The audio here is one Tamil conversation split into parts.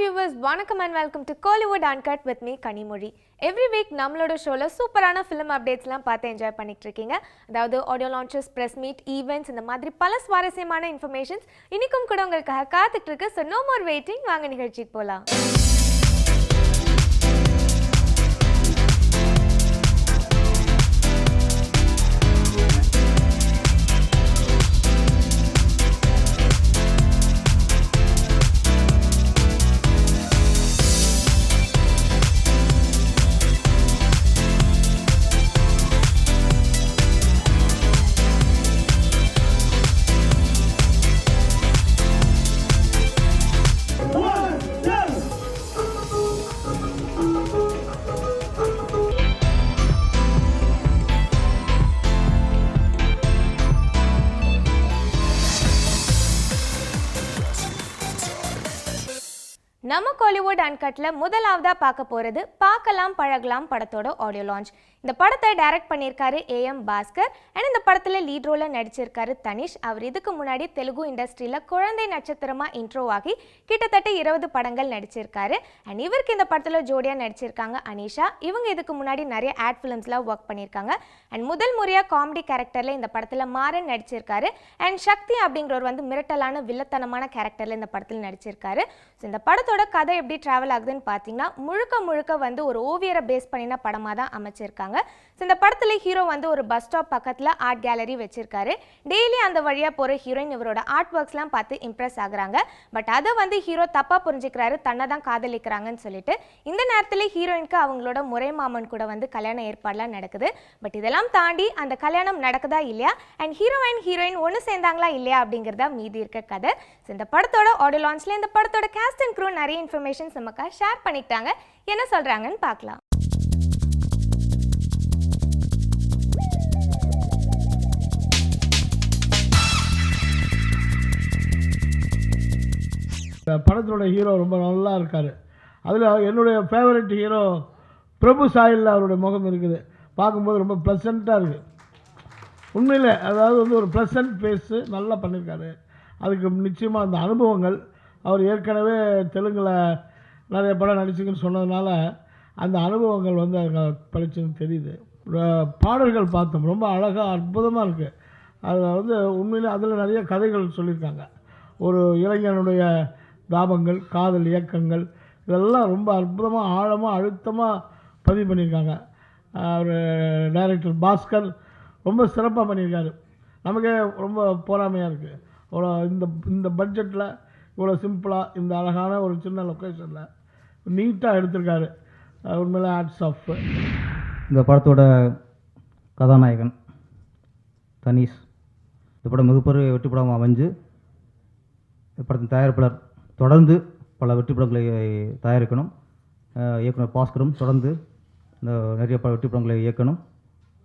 viewers, vanakkam and welcome to Kollywood Uncut with me Kanimozhi. Every week நம்மளோட ஷோல சூப்பரான film updatesலாம் பார்த்து என்ஜாய் பண்ணிட்டு இருக்கீங்க. அதாவது audio launches, press meet, events இந்த மாதிரி பல சுவாரஸ்யமான இன்ஃபர்மேஷன்ஸ் இன்னைக்கும் கூட உங்களுக்காக காத்துட்டு இருக்கு. So no more waiting, வாங்க நிகழ்ச்சிக்கு போலாம். நம்ம Kollywood Uncutல முதலாவதா பார்க்க போறது பார்க்கலாம் பழகலாம் படத்தோட ஆடியோ லான்ச். இந்த படத்தை டைரக்ட் பண்ணியிருக்காரு AM பாஸ்கர் அண்ட் இந்த படத்துல லீட் ரோல நடிச்சிருக்காரு தனிஷ். அவர் இதுக்கு முன்னாடி தெலுங்கு இண்டஸ்ட்ரியில குழந்தை நட்சத்திரமா இன்ட்ரோ ஆகி கிட்டத்தட்ட 20 படங்கள் நடிச்சிருக்காரு. அண்ட் இவருக்கு இந்த படத்துல ஜோடியா நடிச்சிருக்காங்க அனிஷா. இவங்க இதுக்கு முன்னாடி நிறைய ஆட் ஃபிலிம்ஸ்ல ஒர்க் பண்ணியிருக்காங்க. அண்ட் முதல் முறையா காமெடி கேரக்டர்ல இந்த படத்துல மாறன் நடிச்சிருக்காரு. அண்ட் சக்தி அப்படிங்கிறவர் வந்து மிரட்டலான வில்லத்தனமான கேரக்டர்ல இந்த படத்துல நடிச்சிருக்காரு. இந்த படத்தோட கதை எப்படி டிராவல் ஆகுதுன்னு பார்த்தீங்கன்னா முழுக்க வந்து ஒரு ஓவியரை பேஸ் பண்ணின படமாக தான் அமைச்சிருக்காங்க. இந்த படத்துல ஹீரோ வந்து ஒரு பஸ் ஸ்டாப் பக்கத்துல ஆர்ட் கேலரி வச்சிருக்காரு. டெய்லி அந்த வழியா போற ஹீரோயின் இவரோட ஆர்ட் ஒர்க்ஸ்லாம் பார்த்து இம்ப்ரெஸ் ஆகுறாங்க. பட் அதை வந்து ஹீரோ தப்பா புரிஞ்சுக்கிறாரு, தன்னை தான் காதலிக்கிறாங்கன்னு சொல்லிட்டு. இந்த நேரத்துல ஹீரோயினுக்கு அவங்களோட முறை மாமன் கூட வந்து கல்யாண ஏற்பாடுலாம் நடக்குது. பட் இதெல்லாம் தாண்டி அந்த கல்யாணம் நடக்குதா இல்லையா அண்ட் ஹீரோயின் ஒன்று சேர்ந்தாங்களா இல்லையா அப்படிங்கிறதா மீதி இருக்க கதை. இந்த படத்தோட ஆடியோ லான்ச்ல இந்த படத்தோட காஸ்ட் அண்ட் க்ரூ நிறைய இன்ஃபர்மேஷன்ஸ் நமக்காக ஷேர் பண்ணிட்டாங்க. என்ன சொல்றாங்கன்னு பார்க்கலாம். படத்தோட ஹீரோ ரொம்ப நல்லா இருக்கார். அதில் என்னுடைய ஃபேவரட் ஹீரோ பிரபு சாயலில் அவருடைய முகம் இருக்குது. பார்க்கும்போது ரொம்ப ப்ளசண்ட்டாக இருக்குது. உண்மையில் அதாவது வந்து ஒரு ப்ளசண்ட் ஃபேஸு நல்லா பண்ணியிருக்காரு. அதுக்கு நிச்சயமாக அந்த அனுபவங்கள், அவர் ஏற்கனவே தெலுங்கில் நிறைய படம் நடிச்சுக்குன்னு சொன்னதுனால அந்த அனுபவங்கள் வந்து அங்கே படிச்சுன்னு தெரியுது. பாடல்கள் பார்த்தோம், ரொம்ப அழகாக அற்புதமாக இருக்குது. அதில் வந்து உண்மையில் அதில் நிறைய கதைகள் சொல்லியிருக்காங்க. ஒரு இளைஞனுடைய தாபங்கள், காதல் இயக்கங்கள், இதெல்லாம் ரொம்ப அற்புதமாக ஆழமாக அழுத்தமாக பதிவு பண்ணியிருக்காங்க. அவர் டைரக்டர் பாஸ்கர் ரொம்ப சிறப்பாக பண்ணியிருக்காரு. நமக்கே ரொம்ப போராமையாக இருக்குது. அவ்வளோ இந்த பட்ஜெட்டில் இவ்வளோ சிம்பிளாக இந்த அழகான ஒரு சின்ன லொக்கேஷனில் நீட்டாக எடுத்திருக்காரு. உண்மையிலே ஹேட்ஸ் ஆஃப். இந்த படத்தோட கதாநாயகன் தனிஷ். இந்த படம் மிகப்பெரிய வெற்றி படம் அமைஞ்சு படத்தின் தயாரிப்பாளர் தொடர்ந்து பல வெற்றி படங்களை தயாரிக்கணும். இயக்குனர் பாஸ்கரும் தொடர்ந்து இந்த நிறைய வெற்றி படங்களை இயக்கணும்.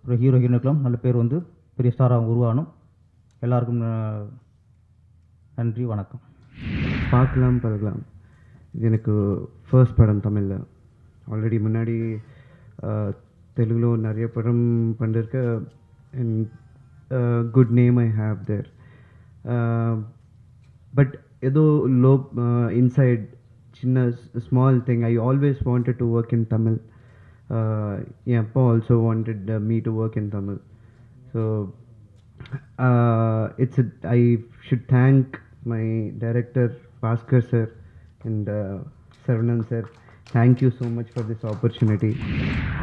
ஒரு ஹீரோ ஹீரோனுக்கெல்லாம் நல்ல பேர் வந்து பெரிய ஸ்டாராக உருவாகணும். எல்லாருக்கும் நன்றி, வணக்கம். பார்க்கலாம் பழகலாம் இது எனக்கு ஃபர்ஸ்ட் படம் தமிழில். ஆல்ரெடி முன்னாடி தெலுங்கில் நிறைய படம் பண்ணிருக்க and good name I have there. But ஏதோ லோ இன்சைட் சின்ன small thing I always wanted to work in Tamil. என் அப்பா also wanted me to work in Tamil. So I should thank my director Bhaskar sir and Saravanan sir. Thank you so much for this opportunity.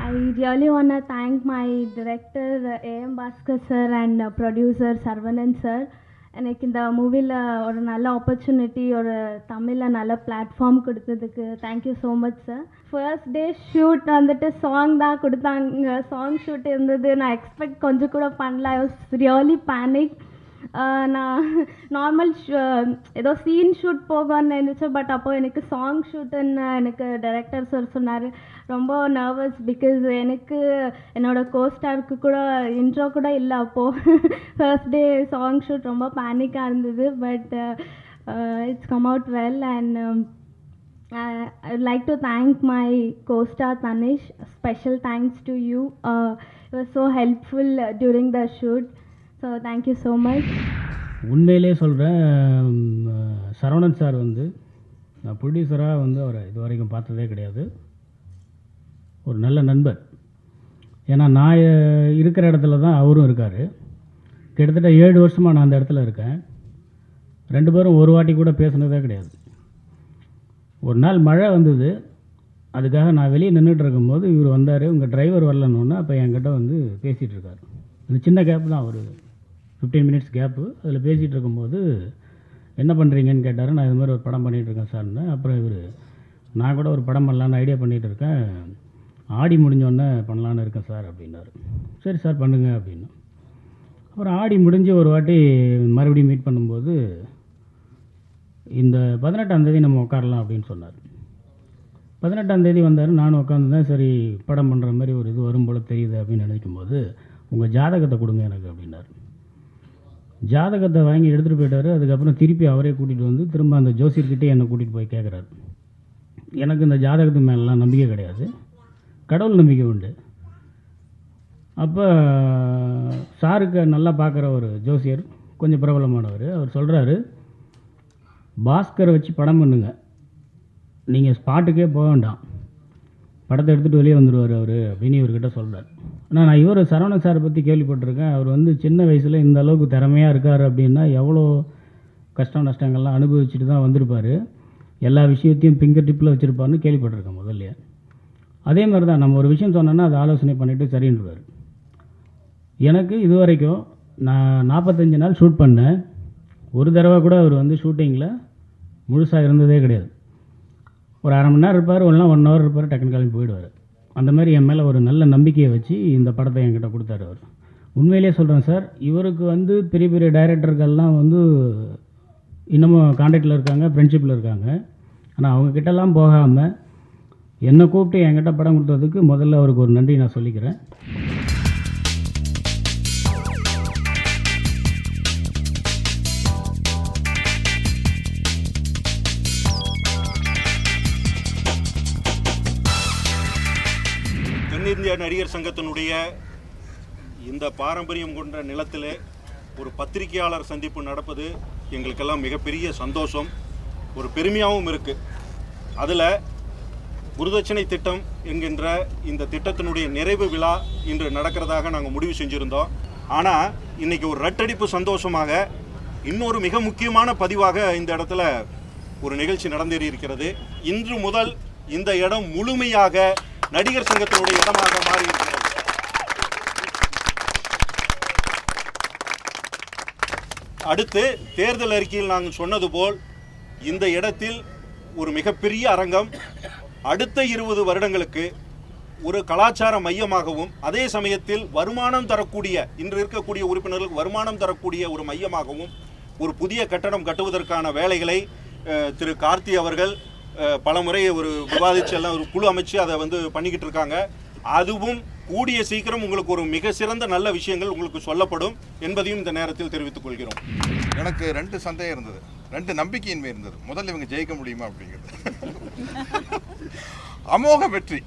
I really want to thank my director AM Bhaskar sir and producer Saravanan sir. எனக்கு இந்த மூவியில் ஒரு நல்ல ஆப்பர்ச்சுனிட்டி, ஒரு தமிழில் நல்ல பிளாட்ஃபார்ம் கொடுத்ததுக்கு thank you so much sir. First day shoot வந்துட்டு சாங் தான் கொடுத்தாங்க. சாங் ஷூட் இருந்தது. நான் எக்ஸ்பெக்ட் கொஞ்சம் கூட பண்ணல. I was really panic. நான் நார்மல் ஏதோ சீன் ஷூட் போகணும்னு நினச்சேன். பட் அப்போது எனக்கு சாங் ஷூட்டுன்னு எனக்கு டைரக்டர் சார் சொன்னார். ரொம்ப நர்வஸ் பிகாஸ் எனக்கு என்னோடய கோஸ்டாருக்கு கூட இன்ட்ரோ கூட இல்லை அப்போது. ஃபர்ஸ்ட் டே சாங் ஷூட் ரொம்ப பேனிக்காக இருந்தது. But it's come out well and I would like to thank my co-star Tanish. Special thanks to you. You were so helpful during the shoot. So thank you so much. உண்மையிலே சொல்கிறேன், சரவணன் சார் வந்து நான் ப்ரொடியூசராக வந்து அவரை இது வரைக்கும் பார்த்ததே கிடையாது. ஒரு நல்ல நண்பர். ஏன்னா நான் இருக்கிற இடத்துல தான் அவரும் இருக்கார். கிட்டத்தட்ட 7 வருஷமாக நான் அந்த இடத்துல இருக்கேன். 2 பேரும் ஒரு வாட்டி கூட பேசுனதே கிடையாது. ஒரு நாள் மழை வந்தது. அதுக்காக நான் வெளியே நின்றுட்டு இருக்கும்போது இவர் வந்தார். உங்கள் டிரைவர் வரலன்னொன்னே அப்போ என்கிட்ட வந்து பேசிகிட்டு இருக்கார். அந்த சின்ன கேப் தான், ஒரு 15 மினிட்ஸ் கேப்பு. அதில் பேசிகிட்டு இருக்கும்போது என்ன பண்ணுறீங்கன்னு கேட்டார். நான் இது மாதிரி ஒரு படம் பண்ணிகிட்ருக்கேன் சார்னு. அப்புறம் இவர், நான் கூட ஒரு படம் பண்ணலான்னு ஐடியா பண்ணிகிட்டு இருக்கேன், ஆடி முடிஞ்சோடனே பண்ணலான்னு இருக்கேன் சார் அப்படின்னாரு. சரி சார் பண்ணுங்க அப்படின்னு. அப்புறம் ஆடி முடிஞ்சு ஒரு வாட்டி மறுபடியும் மீட் பண்ணும்போது இந்த 18ஆம் தேதி நம்ம உட்காரலாம் அப்படின்னு சொன்னார். 18ஆம் தேதி வந்தார். நானும் உட்காந்துருந்தேன். சரி படம் பண்ணுற மாதிரி ஒரு இது வரும் போல் தெரியுது அப்படின்னு நினைக்கும்போது, உங்கள் ஜாதகத்தை கொடுங்க எனக்கு அப்படின்னாரு. ஜாதகத்தை வாங்கி எடுத்துகிட்டு போயிட்டார். அதுக்கப்புறம் திருப்பி அவரே கூட்டிகிட்டு வந்து திரும்ப அந்த ஜோசியர்கிட்டே என்னை கூட்டிகிட்டு போய் கேட்குறாரு. எனக்கு இந்த ஜாதகத்து மேலெலாம் நம்பிக்கை கிடையாது, கடவுள் நம்பிக்கை உண்டு. அப்போ சாருக்கு நல்லா பார்க்குற ஒரு ஜோசியர், கொஞ்சம் பிரபலமானவர், அவர் சொல்கிறாரு, பாஸ்கரை வச்சு படம் பண்ணுங்க, நீங்கள் ஸ்பாட்டுக்கே போக வேண்டாம், படத்தை எடுத்துகிட்டு வெளியே வந்துடுவார் அவர் அப்படின்னு இவர்கிட்ட சொல்கிறார். ஆனால் நான் இவர் சரவணன் சாரை பற்றி கேள்விப்பட்டிருக்கேன். அவர் வந்து சின்ன வயசில் இந்த அளவுக்கு திறமையாக இருக்கார் அப்படின்னா எவ்வளோ கஷ்டம் நஷ்டங்கள்லாம் அனுபவிச்சுட்டு தான் வந்திருப்பார். எல்லா விஷயத்தையும் ஃபிங்கர் டிப்பில் வச்சுருப்பாருன்னு கேள்விப்பட்டிருக்கேன் முதல்ல. அதே மாதிரி தான் நம்ம ஒரு விஷயம் சொன்னோன்னா அதை ஆலோசனை பண்ணிவிட்டு சரின்றுவார். எனக்கு இது வரைக்கும் நான் 45 நாள் ஷூட் பண்ணேன். ஒரு தடவை கூட அவர் வந்து ஷூட்டிங்கில் முழுசாக இருந்ததே கிடையாது. ஒரு அரை மணி நேரம் இருப்பார், இல்லைனா 1 ஹவர் இருப்பார், டக்குனு கிளம்பி போயிடுவார். அந்த மாதிரி என் மேலே ஒரு நல்ல நம்பிக்கையை வச்சு இந்த படத்தை என்கிட்ட கொடுத்தாரு அவர். உண்மையிலே சொல்கிறேன் சார், இவருக்கு வந்து பெரிய பெரிய டைரக்டர்கள்லாம் வந்து இன்னமும் கான்டாக்டில் இருக்காங்க, ஃப்ரெண்ட்ஷிப்பில் இருக்காங்க. ஆனால் அவங்கக்கிட்டலாம் போகாமல் என்னை கூப்பிட்டு என்கிட்ட படம் கொடுத்ததுக்கு முதல்ல அவருக்கு ஒரு நன்றி நான் சொல்லிக்கிறேன். தென்னிந்திய நடிகர் சங்கத்தினுடைய இந்த பாரம்பரியம் கொண்ட நிலத்திலே ஒரு பத்திரிகையாளர் சந்திப்பு நடப்பது எங்களுக்கெல்லாம் மிகப்பெரிய சந்தோஷம், ஒரு பெருமையாகவும் இருக்குது. அதில் குருதட்சணை திட்டம் என்கின்ற இந்த திட்டத்தினுடைய நிறைவு விழா இன்று நடக்கிறதாக நாங்கள் முடிவு செஞ்சுருந்தோம். ஆனால் இன்றைக்கி ஒரு ரட்டடிப்பு சந்தோஷமாக இன்னொரு மிக முக்கியமான பதிவாக இந்த இடத்துல ஒரு நிகழ்ச்சி நடந்தேறி இருக்கிறது. இன்று முதல் இந்த இடம் முழுமையாக நடிகர் சங்கத்தினுடைய இடமாக மாறி இருக்கிறது. அடுத்து தேர்தல் அறிக்கையில் நாங்கள் சொன்னது போல் இந்த இடத்தில் ஒரு மிகப்பெரிய அரங்கம் அடுத்த 20 வருடங்களுக்கு ஒரு கலாச்சார மையமாகவும் அதே சமயத்தில் வருமானம் தரக்கூடிய, இன்று இருக்கக்கூடிய உறுப்பினர்களுக்கு வருமானம் தரக்கூடிய ஒரு மையமாகவும் ஒரு புதிய கட்டடம் கட்டுவதற்கான வேலைகளை திரு கார்த்தி அவர்கள் பலமுறை ஒரு விவாதிச்சு எல்லாம் ஒரு குழு அமைச்சு அதை வந்து பண்ணிக்கிட்டு இருக்காங்க. அதுவும் கூடிய சீக்கிரம் உங்களுக்கு ஒரு மிக சிறந்த நல்ல விஷயங்கள் உங்களுக்கு சொல்லப்படும் என்பதையும் இந்த நேரத்தில் தெரிவித்துக் கொள்கிறோம். எனக்கு 2 சந்தேகம் இருந்தது, 2 நம்பிக்கையின்மை இருந்தது. முதல்ல இவங்க ஜெயிக்க முடியுமா அப்படிங்கிறது. அமோக வெற்றி,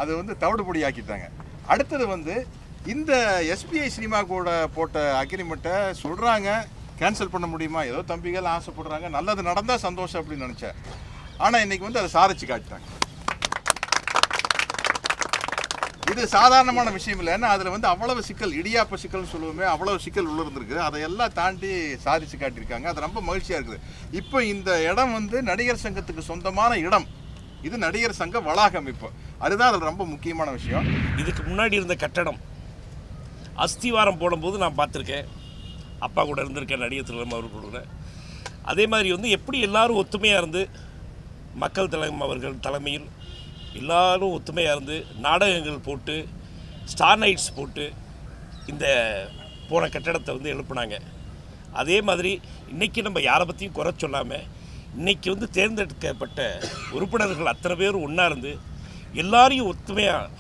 அது வந்து தவிடுபொடி ஆக்கிட்டாங்க. அடுத்தது வந்து இந்த எஸ்பிஐ சினிமா கூட போட்ட அக்ரிமெண்ட்டை சொல்கிறாங்க கேன்சல் பண்ண முடியுமா, ஏதோ தம்பிகள் ஆசைப்படுறாங்க, நல்லது நடந்தால் சந்தோஷம் அப்படின்னு நினச்சேன். ஆனால் இன்றைக்கி வந்து அதை சாதிச்சு காட்டிட்டாங்க. இது சாதாரணமான விஷயம் இல்லை. ஏன்னா அதில் வந்து அவ்வளவு சிக்கல், இடியாப்ப சிக்கல்னு சொல்லுவோமே, அவ்வளவு சிக்கல் உள்ள இருந்திருக்கு. அதையெல்லாம் தாண்டி சாதிச்சு காட்டியிருக்காங்க. அது ரொம்ப மகிழ்ச்சியாக இருக்குது. இப்போ இந்த இடம் வந்து நடிகர் சங்கத்துக்கு சொந்தமான இடம். இது நடிகர் சங்க வளாகம். இப்போ அதுதான் அதில் ரொம்ப முக்கியமான விஷயம். இதுக்கு முன்னாடி இருந்த கட்டடம் அஸ்திவாரம் போடும்போது நான் பார்த்துருக்கேன், அப்பா கூட இருந்திருக்கேன், நடிகர் திலகம் அவர்கள் கூட. அதே மாதிரி வந்து எப்படி எல்லாரும் ஒத்துமையாக இருந்து, மக்கள் திலகம் அவர்கள் தலைமையில் எல்லாரும் ஒத்துமையாக இருந்து நாடகங்கள் போட்டு ஸ்டார் நைட்ஸ் போட்டு இந்த போன கட்டடத்தை வந்து எழுப்புனாங்க. அதே மாதிரி இன்றைக்கி நம்ம யாரை பற்றியும் குறை சொல்லாமல் இன்றைக்கி வந்து தேர்ந்தெடுக்கப்பட்ட உறுப்பினர்கள் அத்தனை பேரும் ஒன்றா இருந்து எல்லாரையும் ஒத்துமையாக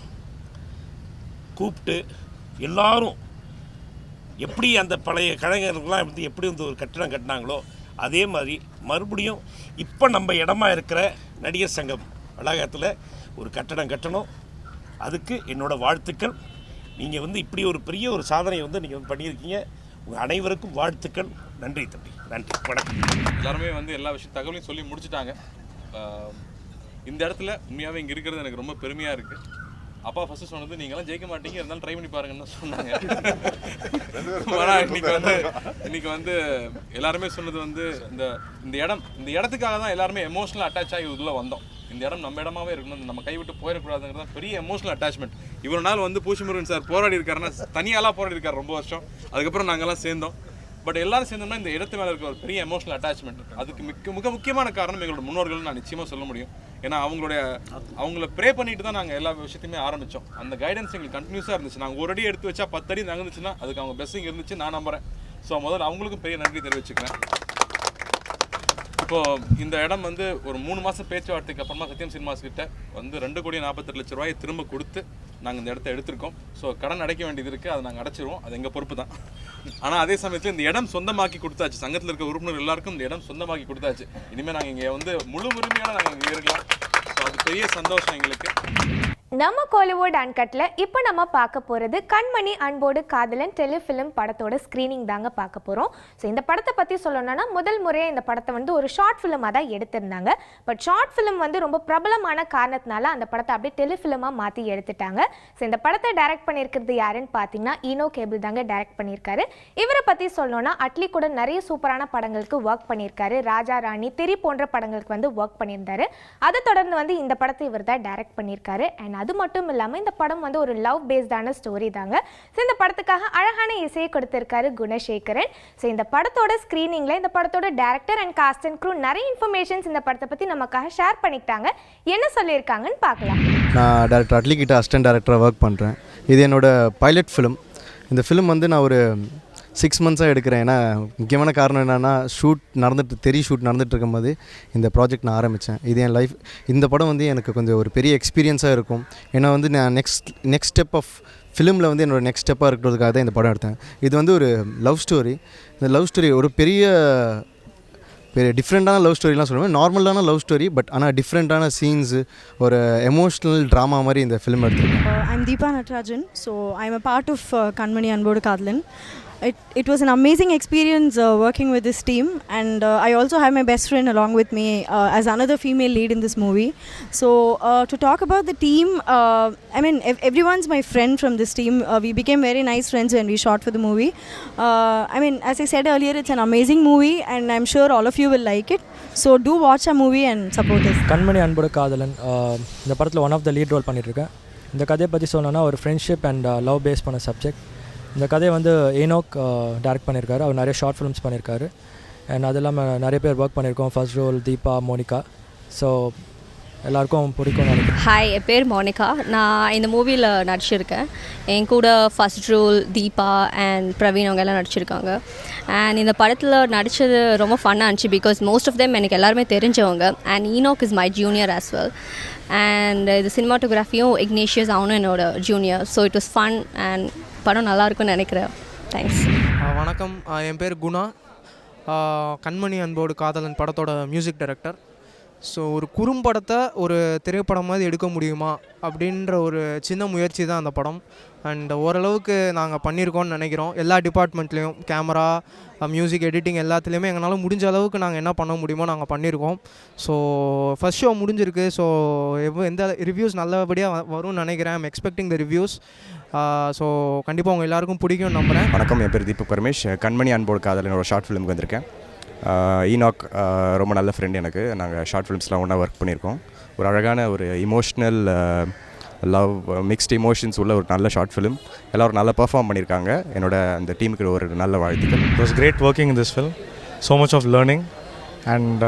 கூப்பிட்டு எல்லாரும் எப்படி அந்த பழைய கலைஞர்கள்லாம் வந்து எப்படி வந்து ஒரு கட்டடம் கட்டினாங்களோ அதே மாதிரி மறுபடியும் இப்போ நம்ம இடமா இருக்கிற நடிகர் சங்கம் வளாகத்தில் ஒரு கட்டடம் கட்டணும். அதுக்கு என்னோடய வாழ்த்துக்கள். நீங்கள் வந்து இப்படி ஒரு பெரிய ஒரு சாதனை வந்து நீங்கள் பண்ணியிருக்கீங்க. உங்கள் அனைவருக்கும் வாழ்த்துக்கள். நன்றி தம்பி, நன்றி, வணக்கம். எல்லாருமே வந்து எல்லா தகவலையும் சொல்லி முடிச்சுட்டாங்க. இந்த இடத்துல உண்மையாகவே இங்கே இருக்கிறது எனக்கு ரொம்ப பெருமையாக இருக்குது. அப்பா ஃபஸ்ட்டு சொன்னது நீங்களாம் ஜெயிக்க மாட்டீங்க, இருந்தாலும் ட்ரை பண்ணி பாருங்கன்னு சொன்னாங்க. ஆனால் இன்னைக்கு வந்து எல்லாருமே சொன்னது வந்து இந்த இடத்துக்காக தான் எல்லாருமே எமோஷனல் அட்டாச் ஆகி உள்ளே வந்தோம். இந்த இடம் நம்ம இடமாவே இருக்கணும், நம்ம கைவிட்டு போயிடக்கூடாதுங்கிறது தான் பெரிய எமோஷனல் அட்டாச்மெண்ட். இவ்வளோ நாள் வந்து பூச்சிமுருகன் சார் போராடி இருக்காருன்னா தனியாலாம் போராடி இருக்காரு ரொம்ப வருஷம். அதுக்கப்புறம் நாங்கள்லாம் சேர்ந்தோம். பட் எல்லாரும் சேர்ந்தோம்னா இந்த இடத்து மேலே இருக்க ஒரு பெரிய எமோஷனல் அட்டாச்மெண்ட். அதுக்கு மிக முக்கியமான காரணம் எங்களோட முன்னோர்கள் நான் நிச்சயமாக சொல்ல முடியும். ஏன்னா அவங்கள ப்ரே பண்ணிட்டு தான் நாங்கள் எல்லா விஷயத்தையுமே ஆரம்பித்தோம். அந்த கைடன்ஸ் எங்களுக்கு கண்டினியூஸாக இருந்துச்சு. நாங்கள் ஒரு அடி எடுத்து வச்சா 10 அடி நகர்ந்துச்சுன்னா அதுக்கு அவங்க பெஸ்ஸிங் இருந்துச்சு நான் நம்புகிறேன். ஸோ முதல்ல அவங்களுக்கும் பெரிய நன்றி தெரிவிச்சுக்கிறேன். இப்போது இந்த இடம் வந்து ஒரு 3 மாதம் பேச்சுவார்த்தைக்கு அப்புறமா சத்யம் சினிமாஸ் கிட்ட வந்து 2,48,00,000 ரூபாயை திரும்ப கொடுத்து நாங்கள் இந்த இடத்த எடுத்திருக்கோம். ஸோ கடன் அடைக்க வேண்டியது இருக்குது, அதை நாங்கள் அடைச்சிருவோம். அது எங்கள் பொறுப்பு தான். ஆனால் அதே சமயத்தில் இந்த இடம் சொந்தமாக்கி கொடுத்தாச்சு. சங்கத்தில் இருக்க உறுப்பினர் எல்லாருக்கும் இந்த இடம் சொந்தமாக்கி கொடுத்தாச்சு. இனிமேல் நாங்கள் இங்கே வந்து முழு உரிமையான நாங்கள் இங்கே இருக்கலாம். ஸோ அது பெரிய சந்தோஷம் எங்களுக்கு. நம்ம கோலிவுட் அன்கட்ல இப்போ நம்ம பார்க்க போகிறது கண்மணி அன்போடு காதலன் டெலிஃபிலிம் படத்தோட ஸ்க்ரீனிங் தாங்க பார்க்க போகிறோம். ஸோ இந்த படத்தை பற்றி சொல்லணும்னா முதல் முறையாக இந்த படத்தை வந்து ஒரு ஷார்ட் ஃபிலிமாக தான் எடுத்திருந்தாங்க. பட் ஷார்ட் ஃபிலிம் வந்து ரொம்ப பிரபலமான காரணத்தினால அந்த படத்தை அப்படியே டெலிஃபிலிமாக மாற்றி எடுத்துட்டாங்க. ஸோ இந்த படத்தை டைரக்ட் பண்ணியிருக்கிறது யாருன்னு பார்த்தீங்கன்னா ஈனோ கேபிள் தாங்க டைரக்ட் பண்ணியிருக்காரு. இவரை பற்றி சொல்லணும்னா அட்லி கூட நிறைய சூப்பரான படங்களுக்கு ஒர்க் பண்ணியிருக்காரு. ராஜா ராணி, திரி போன்ற படங்களுக்கு வந்து ஒர்க் பண்ணியிருந்தாரு. அதை தொடர்ந்து வந்து இந்த படத்தை இவர் தான் டைரக்ட் பண்ணியிருக்காரு. அண்ட் அது மட்டும் இல்லாமல் இந்த படம் வந்து ஒரு லவ் பேஸ்டான ஸ்டோரி தாங்க. ஸோ இந்த படத்துக்காக அழகான இசையை கொடுத்திருக்காரு குணசேகரன். ஸோ இந்த படத்தோட ஸ்க்ரீனிங்கில் இந்த படத்தோட director and cast and crew நிறைய இன்ஃபர்மேஷன்ஸ் இந்த படத்தை பற்றி நமக்காக ஷேர் பண்ணிக்கிட்டாங்க. என்ன சொல்லியிருக்காங்கன்னு பார்க்கலாம். நான் டேரக்டர் அட்லி கிட்ட அசிஸ்டன்ட் டேரக்டராக ஒர்க் பண்ணுறேன். இது என்னோடய பைலட் ஃபிலிம். இந்த ஃபிலிம் வந்து நான் ஒரு 6 மந்த்ஸாக எடுக்கிறேன். ஏன்னா முக்கியமான காரணம் என்னென்னா ஷூட் நடந்துகிட்டு இருக்கும்போது இந்த ப்ராஜெக்ட் நான் ஆரம்பித்தேன். இது என் லைஃப், இந்த படம் வந்து எனக்கு கொஞ்சம் ஒரு பெரிய எக்ஸ்பீரியன்ஸாக இருக்கும். ஏன்னா வந்து நான் நெக்ஸ்ட் ஸ்டெப் ஆஃப் ஃபிலிமில் வந்து என்னோடய நெக்ஸ்ட் ஸ்டெப்பாக இருக்கிறதுக்காக தான் இந்த படம் எடுத்தேன். இது வந்து ஒரு லவ் ஸ்டோரி. இந்த லவ் ஸ்டோரி ஒரு பெரிய டிஃப்ரெண்ட்டான லவ் ஸ்டோரிலாம் சொல்லுவேன். நார்மலான லவ் ஸ்டோரி, பட் ஆனால் டிஃப்ரெண்ட்டான சீன்ஸு, ஒரு எமோஷ்னல் ட்ராமா மாதிரி இந்த ஃபிலிம் எடுத்திருக்கேன். I'm Deepa Natarajan, so I'm a part of Kanmani Anbodu Kadhalan. It was an amazing experience working with this team, and I also have my best friend along with me as another female lead in this movie. So to talk about the team, I mean everyone's my friend from this team. We became very nice friends when we shot for the movie. I mean, as I said earlier, it's an amazing movie and I'm sure all of you will like it. So do watch a movie and support us. கண்மணி அன்போடு காதலன் இந்த படத்தில் one of the lead role பண்ணிகிட்ருக்கேன். இந்த கதையை பற்றி சொல்லணும்னா ஒரு ஃப்ரெண்ட்ஷிப் அண்ட் லவ் பேஸ் பண்ண சப்ஜெக்ட். இந்த கதையை வந்து ஏனோக் டைரக்ட் பண்ணியிருக்காரு. அவர் நிறைய ஷார்ட் ஃபிலிம்ஸ் பண்ணியிருக்காரு. அண்ட் அது இல்லாமல் நிறைய பேர் ஒர்க் பண்ணியிருக்கோம். First role Deepa, Monica. So எல்லாருக்கும் பிடிக்கும் நினைக்கிறேன். ஹாய், என் பேர் மோனிகா. நான் இந்த மூவியில் நடிச்சிருக்கேன். என் கூட first role Deepa and Praveen அவங்க எல்லாம் நடிச்சிருக்காங்க. அண்ட் இந்த படத்தில் நடித்தது ரொம்ப ஃபன்னாக இருந்துச்சு. பிகாஸ் மோஸ்ட் ஆஃப் தெம் எனக்கு எல்லாருமே தெரிஞ்சவங்க. And Enoch is my junior as well. And இது சினிமாட்டோகிராஃபியும் இக்னேஷியஸ் அவனும் என்னோட junior. So it was fun and படம் நல்லாயிருக்குன்னு நினைக்கிறேன். தேங்க்ஸ். வணக்கம், என் பேர் குணா. கண்மணி அன்போடு காதலன் படத்தோட மியூசிக் டைரக்டர். ஸோ ஒரு குறும்படத்தை ஒரு திரைப்படம் மாதிரி எடுக்க முடியுமா அப்படின்ற ஒரு சின்ன முயற்சி தான் அந்த படம். அண்ட் ஓரளவுக்கு நாங்கள் பண்ணியிருக்கோம்னு நினைக்கிறோம். எல்லா டிபார்ட்மெண்ட்லேயும் கேமரா, மியூசிக், எடிட்டிங் எல்லாத்துலேயுமே எங்களால் முடிஞ்ச அளவுக்கு நாங்கள் என்ன பண்ண முடியுமோ நாங்கள் பண்ணியிருக்கோம். ஸோ ஃபஸ்ட் ஷோ முடிஞ்சிருக்கு. ஸோ எந்த ரிவ்யூஸ் நல்லபடியாக வரும்னு நினைக்கிறேன். I'm expecting the reviews. So கண்டிப்பாக உங்கள் எல்லாருக்கும் பிடிக்கும்னு நம்புகிறேன். வணக்கம், என் பேர் தீபக் பரமேஷ். கண்மணி அன்போடு காதலனோட ஷார்ட் ஃபிலிமுக்கு வந்திருக்கேன். ஈனாக் ரொம்ப நல்ல ஃப்ரெண்ட் எனக்கு. நாங்கள் ஷார்ட் ஃபிலிம்ஸ்லாம் ஒன்றா ஒர்க் பண்ணியிருக்கோம். ஒரு அழகான ஒரு இமோஷ்னல் லவ் மிக்ஸ்ட் இமோஷன்ஸ் உள்ள ஒரு நல்ல ஷார்ட் ஃபிலிம். எல்லோரும் நல்லா பெர்ஃபார்ம் பண்ணியிருக்காங்க. என்னோட அந்த டீமுக்கு ஒரு நல்ல வாழ்த்துக்கள். It was great working in this film. So much of learning and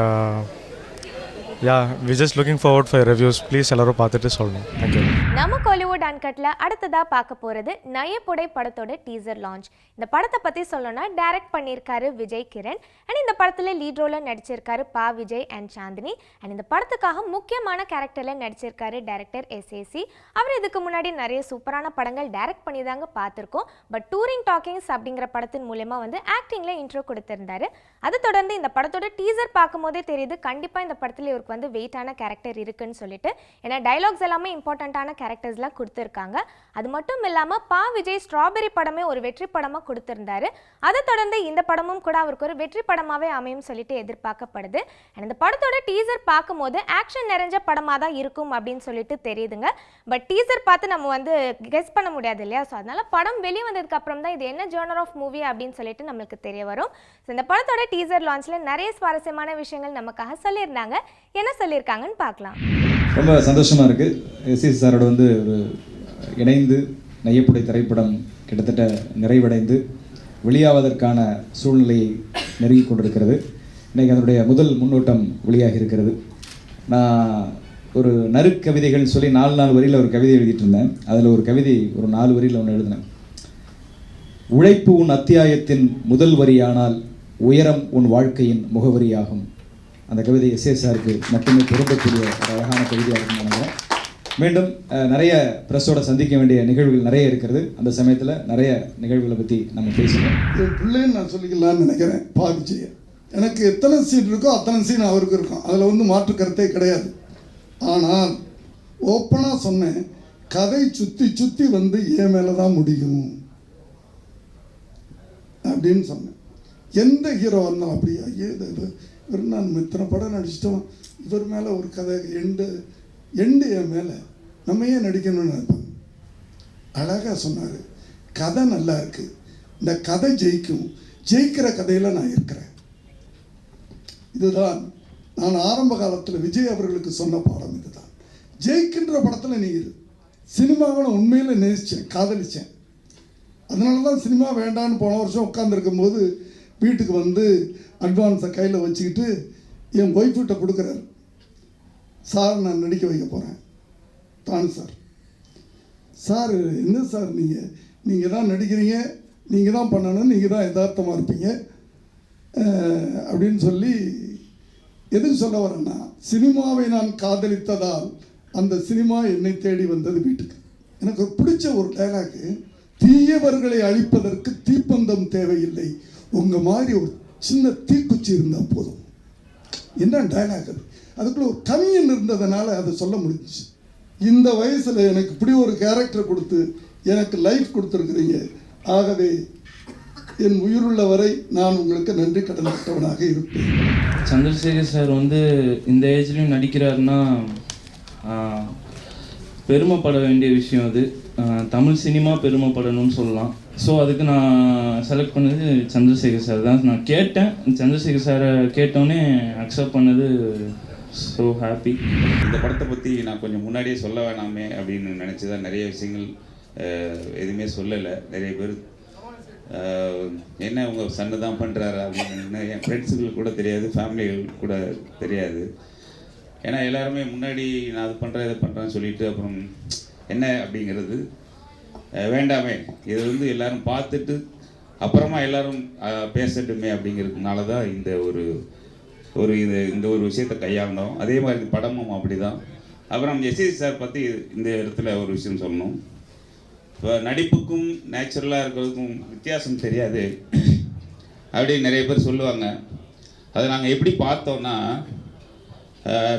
yeah, we're just looking forward for your reviews. Please எல்லாரும் பார்த்துட்டு சொல்லணும். Thank you. நம்ம கோலிவுட் அன்கட்ல அடுத்ததா பார்க்க போறது நயப்புடை படத்தோட டீசர் லான்ச். இந்த படத்தை பத்தி சொல்லணும்னா டைரக்ட் பண்ணியிருக்காரு விஜய் கிரண். அண்ட் இந்த படத்துல லீட் ரோல நடிச்சிருக்காரு பா விஜய் அண்ட் சாந்தினி. அண்ட் இந்த படத்துக்காக முக்கியமான கேரக்டர்ல நடிச்சிருக்காரு டைரக்டர் SAC. அவர் இதுக்கு முன்னாடி நிறைய சூப்பரான படங்கள் டைரக்ட் பண்ணி தாங்க பார்த்துருக்கோம். பட் டூரிங் டாக்கிங்ஸ் அப்படிங்கிற படத்தின் மூலமா வந்து ஆக்டிங்ல இன்ட்ரோ கொடுத்திருந்தாரு. அதை தொடர்ந்து இந்த படத்தோட டீசர் பார்க்கும் போதே தெரியுது கண்டிப்பா இந்த படத்துல இவருக்கு வந்து வெயிட்டான கேரக்டர் இருக்குன்னு சொல்லிட்டு. ஏன்னா டைலாக்ஸ் எல்லாமே இம்பார்ட்டன்டான கேரக்டர்ஸ்லாம் கொடுத்துருக்காங்க. அது மட்டும் இல்லாமல் விஜய் ஸ்ட்ராபெரி படமே ஒரு வெற்றி படமாக கொடுத்துருந்தாரு. அதை தொடர்ந்து இந்த படமும் கூட அவருக்கு ஒரு வெற்றி படமாகவே அமையும் சொல்லிட்டு எதிர்பார்க்கப்படுது. அண்ட் இந்த படத்தோட டீசர் பார்க்கும்போது ஆக்ஷன் நிறைஞ்ச படமாக தான் இருக்கும் அப்படின்னு சொல்லிட்டு தெரியுதுங்க. பட் டீசர் பார்த்து நம்ம கெஸ் பண்ண முடியாது இல்லையா? ஸோ அதனால படம் வெளியே வந்ததுக்கு அப்புறம் தான் இது என்ன ஜானர் ஆஃப் மூவி அப்படின்னு சொல்லிட்டு நம்மளுக்கு தெரிய வரும். ஸோ இந்த படத்தோட டீசர் லான்ச்சில் நிறைய சுவாரஸ்யமான விஷயங்கள் நமக்காக சொல்லியிருந்தாங்க. என்ன சொல்லியிருக்காங்கன்னு பார்க்கலாம். ரொம்ப சந்தோஷமாக இருக்குது. எஸ்எஸ் சாரோட ஒரு இணைந்து நையப்புடை திரைப்படம் கிட்டத்தட்ட நிறைவடைந்து வெளியாவதற்கான சூழ்நிலையை நெருங்கி கொண்டிருக்கிறது. இன்றைக்கி அதனுடைய முதல் முன்னோட்டம் வெளியாகி இருக்கிறது. நான் ஒரு நறுக்கவிதைகள் சொல்லி 4 வரியில் ஒரு கவிதை எழுதிட்டு இருந்தேன். அதில் ஒரு கவிதை ஒரு 4 வரியில் ஒன்று எழுதினேன். உழைப்பு உன் அத்தியாயத்தின் முதல் வரியானால் உயரம் உன் வாழ்க்கையின் முகவரியாகும். அந்த கவிதை எஸ்எஸ்ஆருக்கு மட்டுமே பொருந்தக்கூடிய ஒரு அழகான கவிதையாக இருக்குன்னு நினைக்கிறேன். மீண்டும் நிறைய ப்ரெஸ்ஸோட சந்திக்க வேண்டிய நிகழ்வுகள் நிறைய இருக்கிறது. அந்த சமயத்தில் நிறைய நிகழ்வுகளை பற்றி நம்ம பேசணும். என் பிள்ளைன்னு நான் சொல்லிக்கலாம்னு நினைக்கிறேன். விஜய் எனக்கு எத்தனை சீன் இருக்கோ அத்தனை சீன் அவருக்கு இருக்கும். அதில் மாற்று கருத்தே கிடையாது. ஆனால் ஓப்பனாக சொன்னேன், கதை சுற்றி சுற்றி என் மேலே தான் முடியும் அப்படின்னு சொன்னேன். எந்த ஹீரோ வந்தாலும் அப்படியா இவர் நான் இத்தனை படம் நடிச்சிட்டோம், இவர் மேலே ஒரு கதை எண்டு என் மேலே நம்ம ஏன் நடிக்கணும்னு நினைப்பாங்க. அழகாக சொன்னார், கதை நல்லா இருக்குது, இந்த கதை ஜெயிக்கும், ஜெயிக்கிற கதையில் நான் இருக்கிறேன். இதுதான் நான் ஆரம்ப காலத்தில் விஜய் அவர்களுக்கு சொன்ன பாடம். இதுதான் ஜெயிக்கின்ற படத்தில் நீ இரு. சினிமாவை நான் உண்மையில் நேசித்தேன், காதலித்தேன். அதனால தான் சினிமா வேண்டான்னு போன வருஷம் உட்காந்துருக்கும் போது வீட்டுக்கு அட்வான்ஸை கையில் வச்சுக்கிட்டு என் ஒய்ஃப்கிட்ட கொடுக்குறாரு. சார் நான் நடிக்க வைக்க போகிறேன். தான் சார் என்ன சார் நீங்கள் தான் நடிக்கிறீங்க, நீங்கள் தான் பண்ணணும், நீங்கள் தான் யதார்த்தமாக இருப்பீங்க அப்படின்னு சொல்லி எதுக்கு சொல்ல வரேன்னா, சினிமாவை நான் காதலித்ததால் அந்த சினிமா என்னை தேடி வந்தது வீட்டுக்கு. எனக்கு பிடிச்ச ஒரு டைலாக்கு, தீயவர்களை அழிப்பதற்கு தீப்பந்தம் தேவையில்லை, உங்கள் மாதிரி ஒரு சின்ன தீக்குச்சி இருந்தால் போதும். என்ன டைலாக் அது? அதுக்குள்ள ஒரு கவிஞன் இருந்ததுனால அதை சொல்ல முடிஞ்சிச்சு. இந்த வயசில் எனக்கு இப்படி ஒரு கேரக்டர் கொடுத்து எனக்கு லைஃப் கொடுத்துருக்குறீங்க. ஆகவே என் உயிருள்ள வரை நான் உங்களுக்கு நன்றி கடன் பட்டவனாக இருப்பேன். சந்திரசேகர் சார் இந்த ஏஜ்லேயும் நடிக்கிறாருன்னா பெருமைப்பட வேண்டிய விஷயம். அது தமிழ் சினிமா பெருமைப்படணும்னு சொல்லலாம். ஸோ அதுக்கு நான் செலக்ட் பண்ணது சந்திரசேகர் சார் தான். நான் கேட்டேன், சந்திரசேகர் சாரை கேட்டோன்னே அக்செப்ட் பண்ணது. So happy. இந்த படத்தை பற்றி நான் கொஞ்சம் முன்னாடியே சொல்ல வேணாமே அப்படின்னு நினச்சி தான் நிறைய விஷயங்கள் எதுவுமே சொல்லலை. நிறைய பேர் என்ன உங்கள் சன்னு தான் பண்ணுறாரு அப்படின்னு என் ஃப்ரெண்ட்ஸுகளுக்கு கூட தெரியாது, ஃபேமிலிகள் கூட தெரியாது. ஏன்னா எல்லாருமே முன்னாடி நான் அது பண்ணுறேன் இதை பண்ணுறேன்னு சொல்லிட்டு அப்புறம் என்ன அப்படிங்கிறது வேண்டாமே, இது எல்லாரும் பார்த்துட்டு அப்புறமா எல்லாரும் பேசட்டுமே அப்படிங்கிறதுனால தான் இந்த ஒரு விஷயத்தை கையாண்டோம். அதே மாதிரி இந்த படமும் அப்படி தான். அப்புறம் எஸ்எஸ் சார் பற்றி இந்த இடத்துல ஒரு விஷயம் சொல்லணும். இப்போ நடிப்புக்கும் நேச்சுரலாக இருக்கிறதுக்கும் வித்தியாசம் தெரியாது அப்படின்னு நிறைய பேர் சொல்லுவாங்க. அதை நாங்கள் எப்படி பார்த்தோன்னா,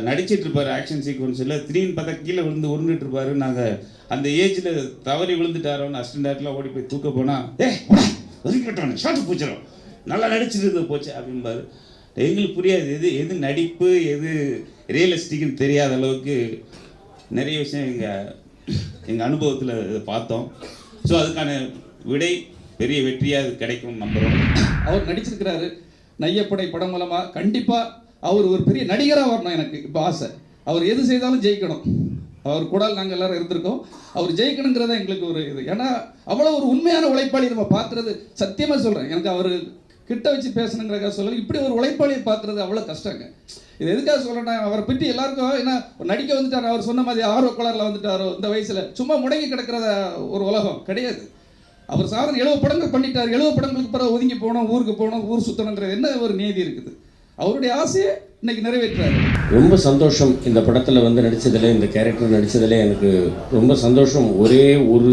நடிச்சிட்ருப்பார் ஆக்ஷன் சீக்வன்ஸில், திடீர்னு பார்த்தா கீழே விழுந்து உருண்டுட்டுருப்பாரு. நாங்கள் அந்த ஏஜில் தவறி விழுந்துட்டாரோன்னு அசிஸ்டன்ட்லாம் ஓடி போய் தூக்க போனால் ஒதுக்கிட்டானு ஷார்ட் பூச்சிடும், நல்லா நடிச்சிட்டு போச்சு அப்படின்பாரு. எங்களுக்கு புரியாது எது நடிப்பு எது ரியலிஸ்டிக்னு தெரியாத அளவுக்கு நிறைய விஷயம் எங்கள் அனுபவத்தில் இதை பார்த்தோம். ஸோ அதுக்கான விடை பெரிய வெற்றியாக அது கிடைக்கும் நம்புகிறோம். அவர் நடிச்சிருக்கிறாரு நையப்படை படம் மூலமாக. கண்டிப்பாக அவர் ஒரு பெரிய நடிகராக வரணும். எனக்கு இப்போ ஆசை, அவர் எது செய்தாலும் ஜெயிக்கணும். அவர் கூட நாங்கள் எல்லாரும் இருந்திருக்கோம். அவர் ஜெயிக்கணுங்கிறத எங்களுக்கு ஒரு இது. ஏன்னா அவ்வளோ ஒரு உண்மையான உழைப்பாளி நம்ம பார்க்குறது, சத்தியமாக சொல்கிறேன். எனக்கு அவர் கிட்ட வச்சு பேசணுங்கிறக்காக சொல்லலை, இப்படி ஒரு உழைப்பாளியை பார்க்குறது அவ்வளோ கஷ்டங்க. இது எதுக்காக சொல்கிறேன்னா, அவரை பற்றி எல்லாருக்கும் என்ன நடிக்க வந்துட்டார், அவர் சொன்ன மாதிரி ஆர்வ கோளாறில் வந்துட்டாரோ இந்த வயசில், சும்மா முடங்கி கிடக்கிறத ஒரு உலகம் கிடையாது. அவர் சாதனை 70 படங்கள் பண்ணிட்டார். 70 படங்களுக்கு பிறகு ஒதுங்கி போனோம், ஊருக்கு போனோம், ஊர் சுற்றணுங்கிறது என்ன ஒரு நீதி இருக்குது? அவருடைய ஆசையை இன்னைக்கு நிறைவேற்றாரு. ரொம்ப சந்தோஷம் இந்த படத்தில் நடித்ததில், இந்த கேரக்டர் நடித்ததில் எனக்கு ரொம்ப சந்தோஷம். ஒரே ஒரு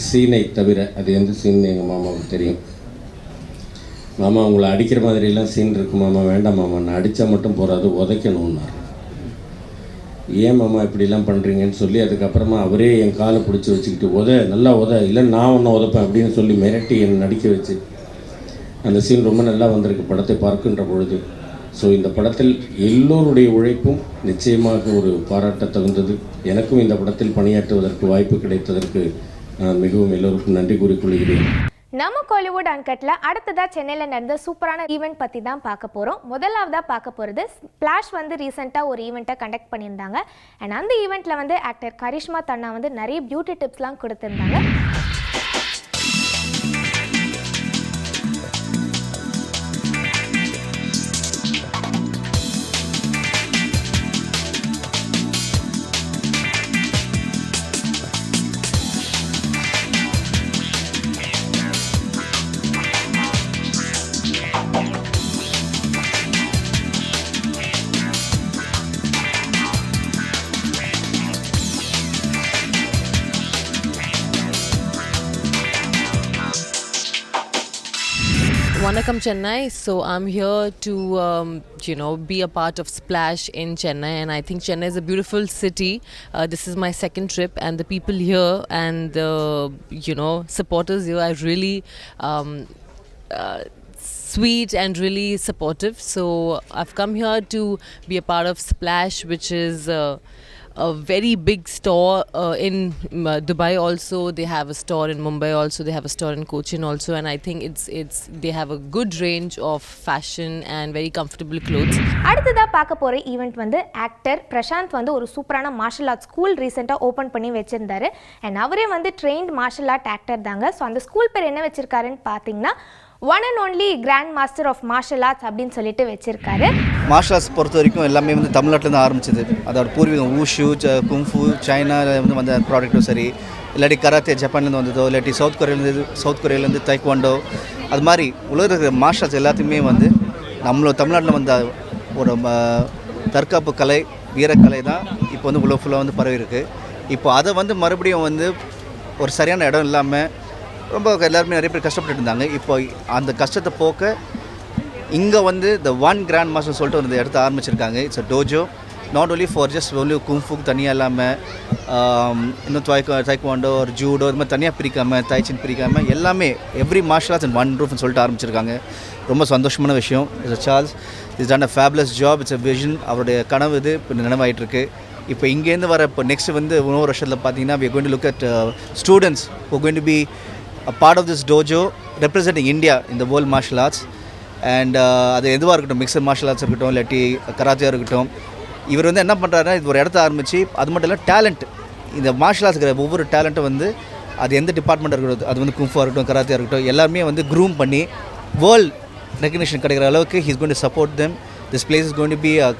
சீனை தவிர, அது எந்த சீன் எங்கள் மாமாவுக்கு தெரியும். மாமா உங்களை அடிக்கிற மாதிரிலாம் சீன் இருக்கு மாமா, வேண்டாம் மாமா, நான் அடித்தா மட்டும் போகாது உதைக்கணும்னார். ஏன் மாமா இப்படிலாம் பண்ணுறீங்கன்னு சொல்லி அதுக்கப்புறமா அவரே என் காலை பிடிச்சி வச்சுக்கிட்டு நல்லா இல்லை நான் ஒன்று உதப்பேன் அப்படின்னு சொல்லி மிரட்டி என்னை நடிக்க வச்சு அந்த சீன் ரொம்ப நல்லா வந்திருக்கு படத்தை பார்க்கின்ற பொழுது. ஸோ இந்த படத்தில் எல்லோருடைய உழைப்பும் நிச்சயமாக ஒரு பாராட்ட தகுந்தது. எனக்கும் இந்த படத்தில் பணியாற்றுவதற்கு வாய்ப்பு கிடைத்ததற்கு நான் மிகவும் எல்லோருக்கும் நன்றி கூறிக்கொள்கிறேன். நம்ம கோலிவுட் அன்கட்ல அடுத்ததாக சென்னையில் நடந்த சூப்பரான ஈவெண்ட் பற்றி தான் பார்க்க போகிறோம். முதலாவதாக பார்க்க போகிறது ஸ்ப்ளாஷ் வந்து ரீசெண்டாக ஒரு ஈவெண்ட்டை கண்டக்ட் பண்ணியிருந்தாங்க. அண்ட் அந்த ஈவெண்ட்டில் வந்து ஆக்டர் கரிஷ்மா தன்னா வந்து நிறைய பியூட்டி டிப்ஸ்லாம் கொடுத்துருந்தாங்க. Vanakkam Chennai. So I'm here to be a part of Splash in Chennai, and I think Chennai is a beautiful city. This is my second trip, and the people here and the supporters here are really sweet and really supportive. So I've come here to be a part of Splash, which is a very big store in Dubai also. They have a store in Mumbai also. They have a store in Cochin also, and I think it's they have a good range of fashion and very comfortable clothes. அடுத்ததாக பார்க்க போகிற ஈவெண்ட் வந்து ஆக்டர் பிரசாந்த் வந்து ஒரு சூப்பரான மார்ஷல் ஆர்ட் ஸ்கூல் ரீசெண்டாக ஓப்பன் பண்ணி வச்சுருந்தாரு. அண்ட் அவரே வந்து ட்ரெயின்ட் மார்ஷல் ஆர்ட் ஆக்டர் தாங்க. ஸோ அந்த ஸ்கூல் பேர் என்ன வச்சுருக்காருன்னு பார்த்தீங்கன்னா one and only grand master of martial arts அப்படின்னு சொல்லிட்டு வச்சிருக்காரு. மார்ஷல் ஆர்ட்ஸ் பொறுத்த வரைக்கும் எல்லாமே வந்து தமிழ்நாட்டிலேருந்து ஆரம்பிச்சது. அதோட பூர்வீகம் ஊஷு, குங்ஃபு, சைனாவில் வந்த ப்ராடக்ட்டும் சரி, இல்லாட்டி கராத்தே ஜப்பான்லேருந்து வந்ததோ, இல்லாட்டி சவுத் கொரியாலேருந்து தைக்வாண்டோ, அது மாதிரி உலகில் இருக்கிற மார்ஷல் ஆர்ட்ஸ் எல்லாத்தையுமே வந்து நம்மளோட தமிழ்நாட்டில் வந்த ஒரு தற்காப்பு கலை, வீரக்கலை தான் இப்போ வந்து உலக ஃபுல்லாக வந்து பரவி இருக்குது. இப்போ அதை வந்து மறுபடியும் வந்து ஒரு சரியான இடம் இல்லாமல் ரொம்ப எல்லாருமே நிறைய பேர் கஷ்டப்பட்டு இருந்தாங்க. இப்போ அந்த கஷ்டத்தை போக்க இங்கே வந்து த ஒன் கிராண்ட் மாஸ்டர் சொல்லிட்டு ஒரு இடத்த ஆரம்பிச்சிருக்காங்க. It's a dojo, not only for just only குங்ஃபுக்கு தனியாக இல்லாமல் இன்னும் தைக்வாண்டோ ஒரு ஜூடோ இது மாதிரி தனியாக பிரிக்காமல், தைச்சின் பிரிக்காமல் எல்லாமே every martial arts and one ரூஃப்னு சொல்லிட்டு ஆரம்பிச்சிருக்காங்க. ரொம்ப சந்தோஷமான விஷயம். It's Charles is done a fabulous job. It's a vision. அவருடைய கனவு இது இப்போ நினைவாயிட்டிருக்கு. இப்போ இங்கேருந்து வர இப்போ நெக்ஸ்ட் வந்து இன்னொரு வருஷத்தில் பார்த்தீங்கன்னா we are going to look at students who are going to be a part of this dojo representing India in the world martial arts. And அது எதுவாக இருக்கட்டும், மிக்சர் மார்ஷல் ஆர்ட்ஸ் இருக்கட்டும், இல்லாட்டி கராத்தியாக இருக்கட்டும், இவர் வந்து என்ன பண்ணுறாருன்னா இது ஒரு இடத்த ஆரம்பித்து அது மட்டும் இல்லை டேலண்ட், இந்த மார்ஷல் ஆர்ட்ஸ் இருக்கிற ஒவ்வொரு டேலண்ட்டும் வந்து அது எந்த டிபார்ட்மெண்ட்டாக இருக்கட்டும், அது வந்து குங்ஃபுவாக இருக்கட்டும், கராத்தியாக இருக்கட்டும், எல்லாருமே வந்து க்ரூம் பண்ணி வேர்ல்டு ரெகக்னிஷன் கிடைக்கிற அளவுக்கு he's going to support them. This place is going to be a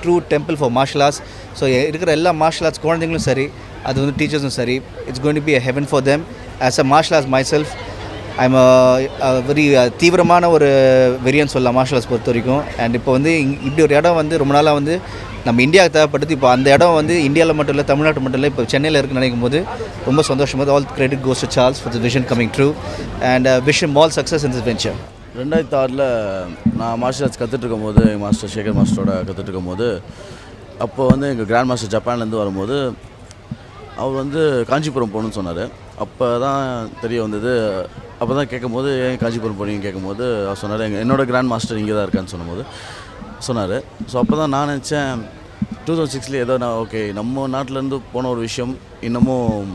true temple for martial arts. So இருக்கிற எல்லா மார்ஷல் ஆர்ட்ஸ் குழந்தைங்களும் சரி, அது வந்து டீச்சர்ஸும் சரி, it's going to be a heaven for them. As a martial arts my self I'm very தீவிரமான ஒரு வெறியன்னு சொல்லலாம் மார்ஷல் ஆர்ட்ஸ் பொறுத்த வரைக்கும். அண்ட் இப்போ வந்து இப்படி ஒரு இடம் வந்து ரொம்ப நாளாக வந்து நம்ம இந்தியாவுக்கு தேவைப்பட்டது. இப்போ அந்த இடம் வந்து இந்தியாவில் மட்டும் இல்லை, தமிழ்நாட்டு மட்டும் இல்லை, இப்போ சென்னையில் இருக்குன்னு நினைக்கும் போது ரொம்ப சந்தோஷமாக. All credit goes to Charles for the vision coming true and wish him all success in this venture. 2006 நான் மார்ஷல் ஆர்ட்ஸ் கற்றுட்ருக்கும் போது எங்கள் மாஸ்டர் சேகர் மாஸ்டரோட கற்றுட்ருக்கும் போது அப்போ வந்து எங்கள் கிராண்ட் மாஸ்டர் ஜப்பான்லேருந்து வரும்போது அவர் வந்து காஞ்சிபுரம் போகணுன்னு சொன்னார். அப்போ தான் தெரிய வந்தது. அப்போ தான் கேட்கும்போது ஏன் காஞ்சிபுரம் போனீங்கன்னு கேட்கும்போது அவர் சொன்னார் என்னோடய கிராண்ட் மாஸ்டர் இங்கே தான் இருக்கான்னு சொன்னபோது சொன்னார். ஸோ அப்போ தான் நான் நினச்சேன் 2006 ஏதோ நான் ஓகே நம்ம நாட்டிலேருந்து போன ஒரு விஷயம் இன்னமும்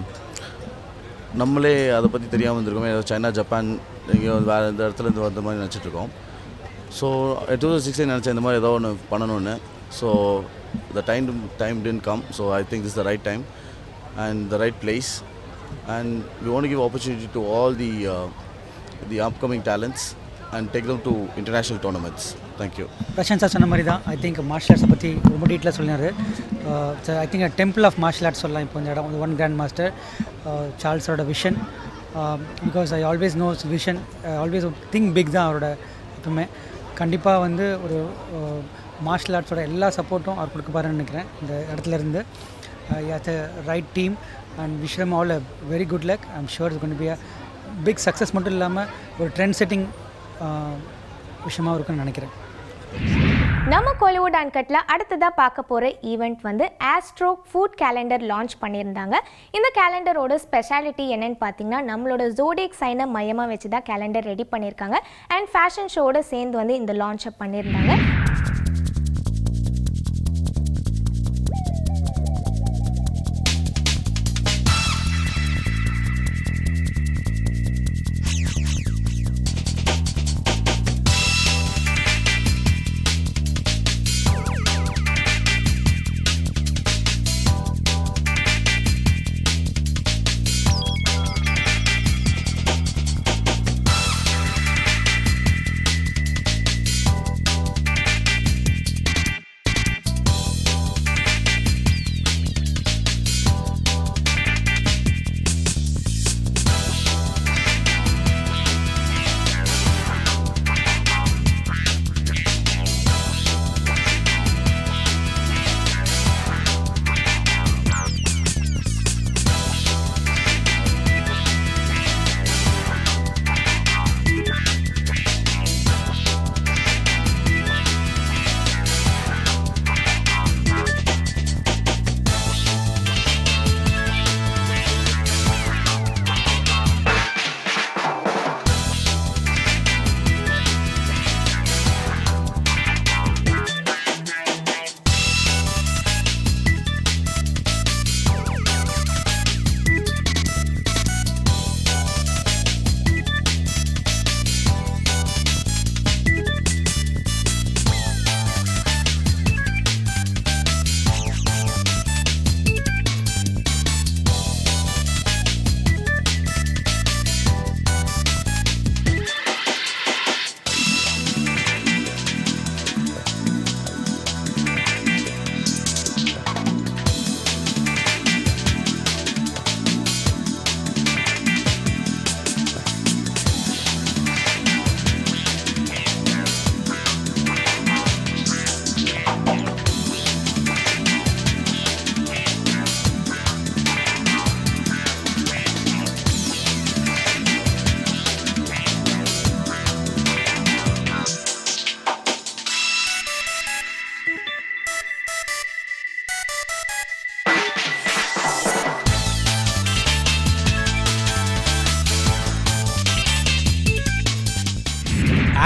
நம்மளே அதை பற்றி தெரியாமல் இருந்திருக்கோமே, ஏதோ சைனா ஜப்பான் எங்கேயோ வேறு எந்த இடத்துலேருந்து வந்த மாதிரி நினச்சிட்ருக்கோம். ஸோ 2006 நினச்சேன் இந்த மாதிரி ஏதோ ஒன்று பண்ணணும்னு. So the time didn't come, so I think this is the right time and the right place, and we want to give opportunity to all the upcoming talents and take them to international tournaments. Thank you. Prashanth sir சொன்ன மாதிரி தான் ஐ திங்க் மார்ஷல் ஆர்ட்ஸை பற்றி ரொம்ப டீட்டெயிலாக சொல்லினார். I think temple of martial arts சொல்லலாம் இப்போ இந்த இடம். ஒன் கிராண்ட் மாஸ்டர் சார்ல்ஸோட vision, because I always knows vision, always think big தான் அவரோட எப்பவுமே. கண்டிப்பாக வந்து ஒரு மார்ஷல் ஆர்ட்ஸோட எல்லா சப்போர்ட்டும் அவர் கொடுக்க பாருன்னு நினைக்கிறேன் இந்த இடத்துல இருந்து. at a right team and wish them all a very good luck. I'm sure it's going to be a big success மட்டும் இல்லாமல் ஒரு ட்ரெண்ட் செட்டிங் விஷயமாக இருக்குன்னு நினைக்கிறேன். நம்ம கோலிவுட் அன்கட்டில் அடுத்ததாக பார்க்க போகிற ஈவெண்ட் வந்து ஆஸ்ட்ரோ ஃபுட் கேலண்டர் லான்ச் பண்ணியிருந்தாங்க. இந்த கேலண்டரோட ஸ்பெஷாலிட்டி என்னன்னு பார்த்தீங்கன்னா, நம்மளோட ஜோடியக் சைனை மையமாக வச்சு தான் கேலண்டர் ரெடி பண்ணியிருக்காங்க. அண்ட் ஃபேஷன் ஷோவோட சேர்ந்து வந்து இந்த லான்ச்சை பண்ணியிருந்தாங்க.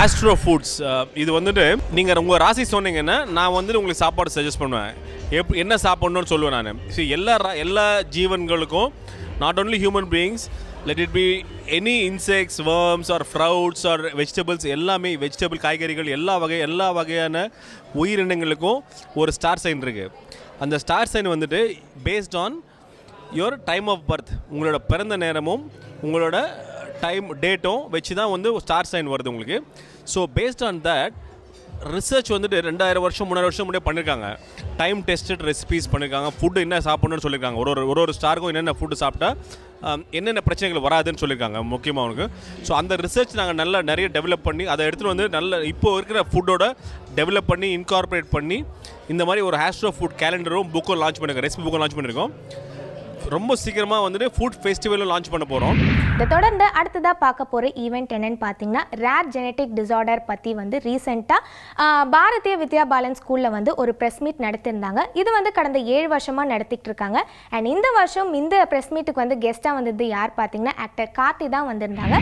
ஆஸ்ட்ரோ ஃபுட்ஸ் இது வந்துட்டு நீங்கள் உங்கள் ராசி சொன்னீங்கன்னா நான் வந்துட்டு உங்களுக்கு சாப்பாடு சஜஸ்ட் பண்ணுவேன். என்ன சாப்பிட்ணுன்னு சொல்லுவேன் நான். ஸோ எல்லா ஜீவன்களுக்கும், not only human beings, let it be any insects, worms or fruits or vegetables, எல்லாமே வெஜிடபிள் காய்கறிகள் எல்லா வகையான உயிரினங்களுக்கும் ஒரு ஸ்டார் சைன் இருக்குது. அந்த ஸ்டார் சைன் வந்துட்டு based on your time of birth, உங்களோட பிறந்த நேரமும் உங்களோட டைம் டேட்டும் வச்சு தான் வந்து ஸ்டார் சைன் வருது உங்களுக்கு. So based on that research வந்துட்டு 2000 வருஷம் 3000 வருஷம் முன்னாடியே பண்ணியிருக்காங்க. டைம் டெஸ்டட் ரெசிபீஸ் பண்ணியிருக்காங்க. ஃபுட்டு என்ன சாப்பிட்ணுன்னு சொல்லியிருக்காங்க. ஒரு ஸ்டாருக்கும் என்னென்ன ஃபுட்டு சாப்பிட்டா என்னென்ன பிரச்சனைகள் வராதுன்னு சொல்லியிருக்காங்க முக்கியமாக அவனுக்கு. ஸோ அந்த ரிசர்ச் நாங்கள் நிறைய டெவலப் பண்ணி அதை எடுத்துகிட்டு வந்து இப்போ இருக்கிற ஃபுட்டோட டெவலப் பண்ணி இன்கார்பரேட் பண்ணி இந்த மாதிரி ஒரு ஆஸ்ட்ரோ ஃபுட் கேலண்டரும் புக்கும் லான்ச் பண்ணியிருக்கோம். ரெசிபி புக்கும் லான்ச் பண்ணியிருக்கோம். ரொம்ப சீக்கிரமாக வந்துட்டு ஃபுட் ஃபெஸ்டிவலும் லான்ச் பண்ண போகிறோம். இதை தொடர்ந்து அடுத்ததாக பார்க்க போகிற ஈவெண்ட் என்னன்னு பார்த்தீங்கன்னா, ரேர் ஜெனட்டிக் டிசார்டர் பற்றி வந்து ரீசெண்டாக பாரதிய வித்யா பாலன் ஸ்கூலில் வந்து ஒரு ப்ரெஸ் மீட் நடத்தியிருந்தாங்க. இது வந்து கடந்த 7 வருஷமாக நடத்திட்டு இருக்காங்க. அண்ட் இந்த வருஷம் இந்த ப்ரெஸ் மீட்டுக்கு வந்து கெஸ்ட்டாக வந்தது யார் பார்த்தீங்கன்னா, ஆக்டர் கார்த்தி தான் வந்திருந்தாங்க.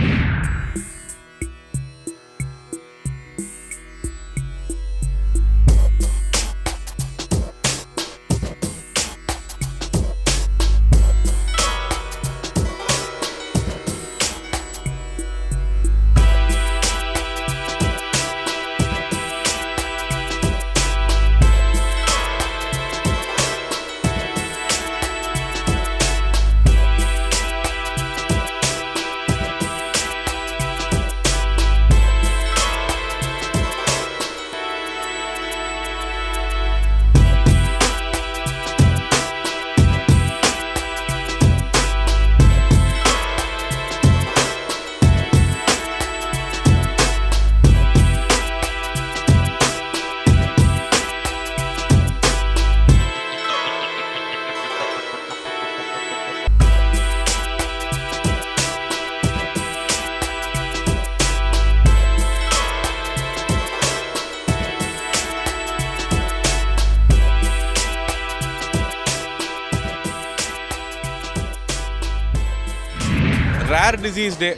ரேர் டிசீஸ் டே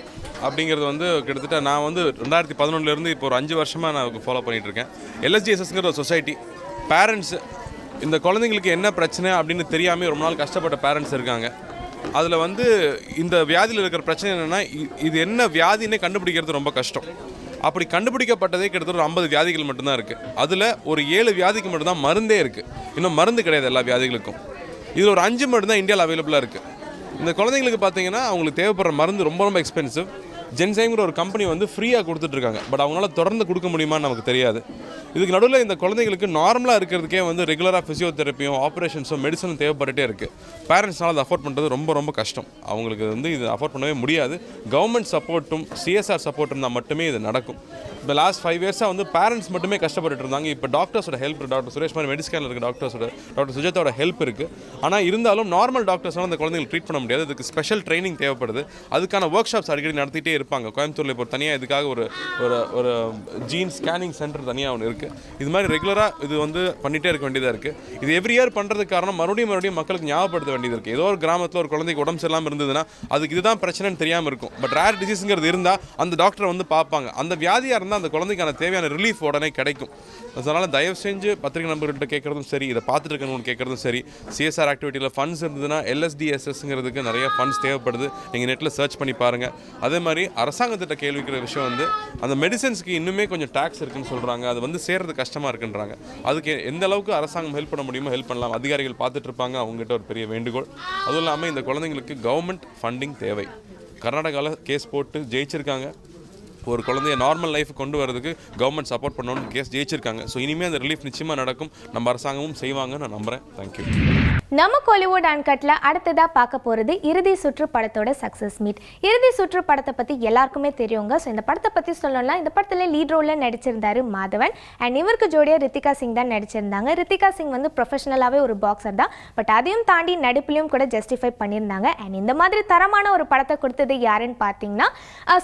அப்படிங்கிறது வந்து கிட்டத்தட்ட நான் வந்து 2011 இப்போ ஒரு 5 வருஷமாக நான் ஃபாலோ பண்ணிகிட்ருக்கேன். LSDSங்கிற ஒரு சொசைட்டி. பேரண்ட்ஸு இந்த குழந்தைங்களுக்கு என்ன பிரச்சனை அப்படின்னு தெரியாமல் ரொம்ப நாள் கஷ்டப்பட்ட பேரண்ட்ஸ் இருக்காங்க. அதில் வந்து இந்த வியாதியில் இருக்கிற பிரச்சனை என்னென்னா இது என்ன வியாதின்னே கண்டுபிடிக்கிறது ரொம்ப கஷ்டம். அப்படி கண்டுபிடிக்கப்பட்டதே கிட்டத்தட்ட ஒரு 50 வியாதிகள் மட்டும்தான் இருக்குது. அதில் ஒரு 7 வியாதிக்கு மட்டும்தான் மருந்தே இருக்குது. இன்னும் மருந்து கிடையாது எல்லா வியாதிகளுக்கும். இதில் ஒரு 5 மட்டும்தான் இந்தியாவில் அவைலபிளாக இருக்குது. இந்த குழந்தைங்களுக்கு பார்த்தீங்கன்னா அவங்களுக்கு தேவைப்படுற மருந்து ரொம்ப ரொம்ப எக்ஸ்பென்சிவ். ஜென்சைம்ங்கிற ஒரு கம்பெனி வந்து ஃப்ரீயாக கொடுத்துட்ருக்காங்க. பட் அவங்களால தொடர்ந்து கொடுக்க முடியுமான்னு நமக்கு தெரியாது. இதுக்கு நடுவில் இந்த குழந்தைங்களுக்கு நார்மலாக இருக்கிறதுக்கே வந்து ரெகுலராக ஃபிசியோதெரப்பியும் ஆப்ரேஷன்ஸும் மெடிசனும் தேவைப்பட்டுட்டே இருக்குது. பேரண்ட்ஸ்னால் அதை அஃபோர்ட் பண்ணுறது ரொம்ப ரொம்ப கஷ்டம். அவங்களுக்கு வந்து இது அஃபோர்ட் பண்ணவே முடியாது. கவர்மெண்ட் சப்போர்ட்டும் CSR சப்போர்ட் இருந்தால் மட்டுமே இது நடக்கும். இப்போ லாஸ்ட் 5 இயர்ஸாக வந்து பேரண்ட்ஸ் மட்டுமே கஷ்டப்பட்டு இருந்தாங்க. இப்போ டாக்டர்ஸோட ஹெல்ப், டாக்டர் சுரேஷ் மாதிரி மெடிஸ்கேனில் இருக்க டாக்டர் சுஜாதாவோட ஹெல்ப் இருக்குது. ஆனால் இருந்தாலும் நார்மல் டாக்டர்ஸ்னால் அந்த குழந்தைங்களுக்கு ட்ரீட் பண்ண முடியாது. அதுக்கு ஸ்பெஷல் ட்ரைனிங் தேவைப்படுது. அதுக்கான ஒர்க் ஷாப்ஸ் அடிக்கடி நடத்திட்டே இருப்பாங்க. கோயம்புத்தூரில் இப்போ தனியாக இதுக்காக ஒரு ஜீன் ஸ்கேனிங் சென்டர் தனியாக ஒன்று இருக்குது. இது மாதிரி ரெகுலராக இது வந்து பண்ணிகிட்டே இருக்க வேண்டியதாக இருக்குது. இது எவ்ரி இயர் பண்ணுறதுக்கு காரணம் மறுபடியும் மக்களுக்கு ஞாபகப்படுத்த வேண்டியது இருக்குது. ஏதோ ஒரு கிராமத்தில் ஒரு குழந்தைக்கு உடம்பு சரியில்லாமல் இருந்ததுன்னா அதுக்கு இதுதான் பிரச்சனைன்னு தெரியாமல் இருக்கும். பட் ரேர் டிசீஸுங்கிறது இருந்தால் அந்த டாக்டரை வந்து பார்ப்பாங்க. அந்த வியாதியாக இருந்தால் அந்த குழந்தைக்கான தேவையான ரிலீஃப் உடனே கிடைக்கும். அதனால் தயவு செஞ்சு பத்திரிகை நண்பர்கள்ட்ட கேட்குறதும் சரி, இதை பார்த்துட்டு இருக்கணும்னு கேட்குறதும் சரி, CSR ஆக்டிவிட்டியில் ஃபண்ட்ஸ் இருந்ததுன்னா LSDSங்கிறதுக்கு நிறைய ஃபண்ட்ஸ் தேவைப்படுது. நீங்கள் நெட்டில் சர்ச் பண்ணி பாருங்கள். அதே மாதிரி அரசாங்கத்திட்ட கேள்விக்கிற விஷயம் வந்து அந்த மெடிசன்ஸ்க்கு இன்னுமே கொஞ்சம் டேக்ஸ் இருக்குன்னு சொல்கிறாங்க. அது வந்து சேர்றது கஷ்டமாக இருக்குன்றாங்க. அதுக்கு எந்த அளவுக்கு அரசாங்கம் ஹெல்ப் பண்ண முடியுமோ ஹெல்ப் பண்ணலாம். அதிகாரிகள் பார்த்துட்டு இருப்பாங்க. அவங்ககிட்ட ஒரு பெரிய வேண்டுகோள். அதுவும் இல்லாமல் இந்த குழந்தைங்களுக்கு கவர்மெண்ட் ஃபண்டிங் தேவை. கர்நாடகாவில் கேஸ் போட்டு ஜெயிச்சிருக்காங்க. ஒரு குழந்தைய நார்மல் லைஃப் கொண்டு வரதுக்கு கவர்மெண்ட் சப்போர்ட் பண்ணணும்னு கேஸ் ஜெயிச்சிருக்காங்க. ஸோ இனிமேல் அந்த ரிலீஃப் நிச்சயமாக நடக்கும். நம்ம அரசாங்கமும் செய்வாங்க நான் நம்புகிறேன். தேங்க்யூ. நம்ம கோலிவுட் அன்கட்ல அடுத்ததாக பார்க்க போகிறது இறுதி சுற்று படத்தோட சக்ஸஸ் மீட். இறுதி சுற்று படத்தை பற்றி எல்லாருக்குமே தெரியுங்க. ஸோ இந்த படத்தை பற்றி சொல்லணும்னா இந்த படத்தில் லீட் ரோலில் நடிச்சிருந்தாரு மாதவன். அண்ட் இவருக்கு ஜோடியாக ரித்திகா சிங் தான் நடிச்சிருந்தாங்க. ரித்திகா சிங் வந்து ப்ரொஃபஷனலாகவே ஒரு பாக்ஸர் தான். பட் அதையும் தாண்டி நடிப்புலையும் கூட ஜஸ்டிஃபை பண்ணியிருந்தாங்க. அண்ட் இந்த மாதிரி தரமான ஒரு படத்தை கொடுத்தது யாருன்னு பார்த்தீங்கன்னா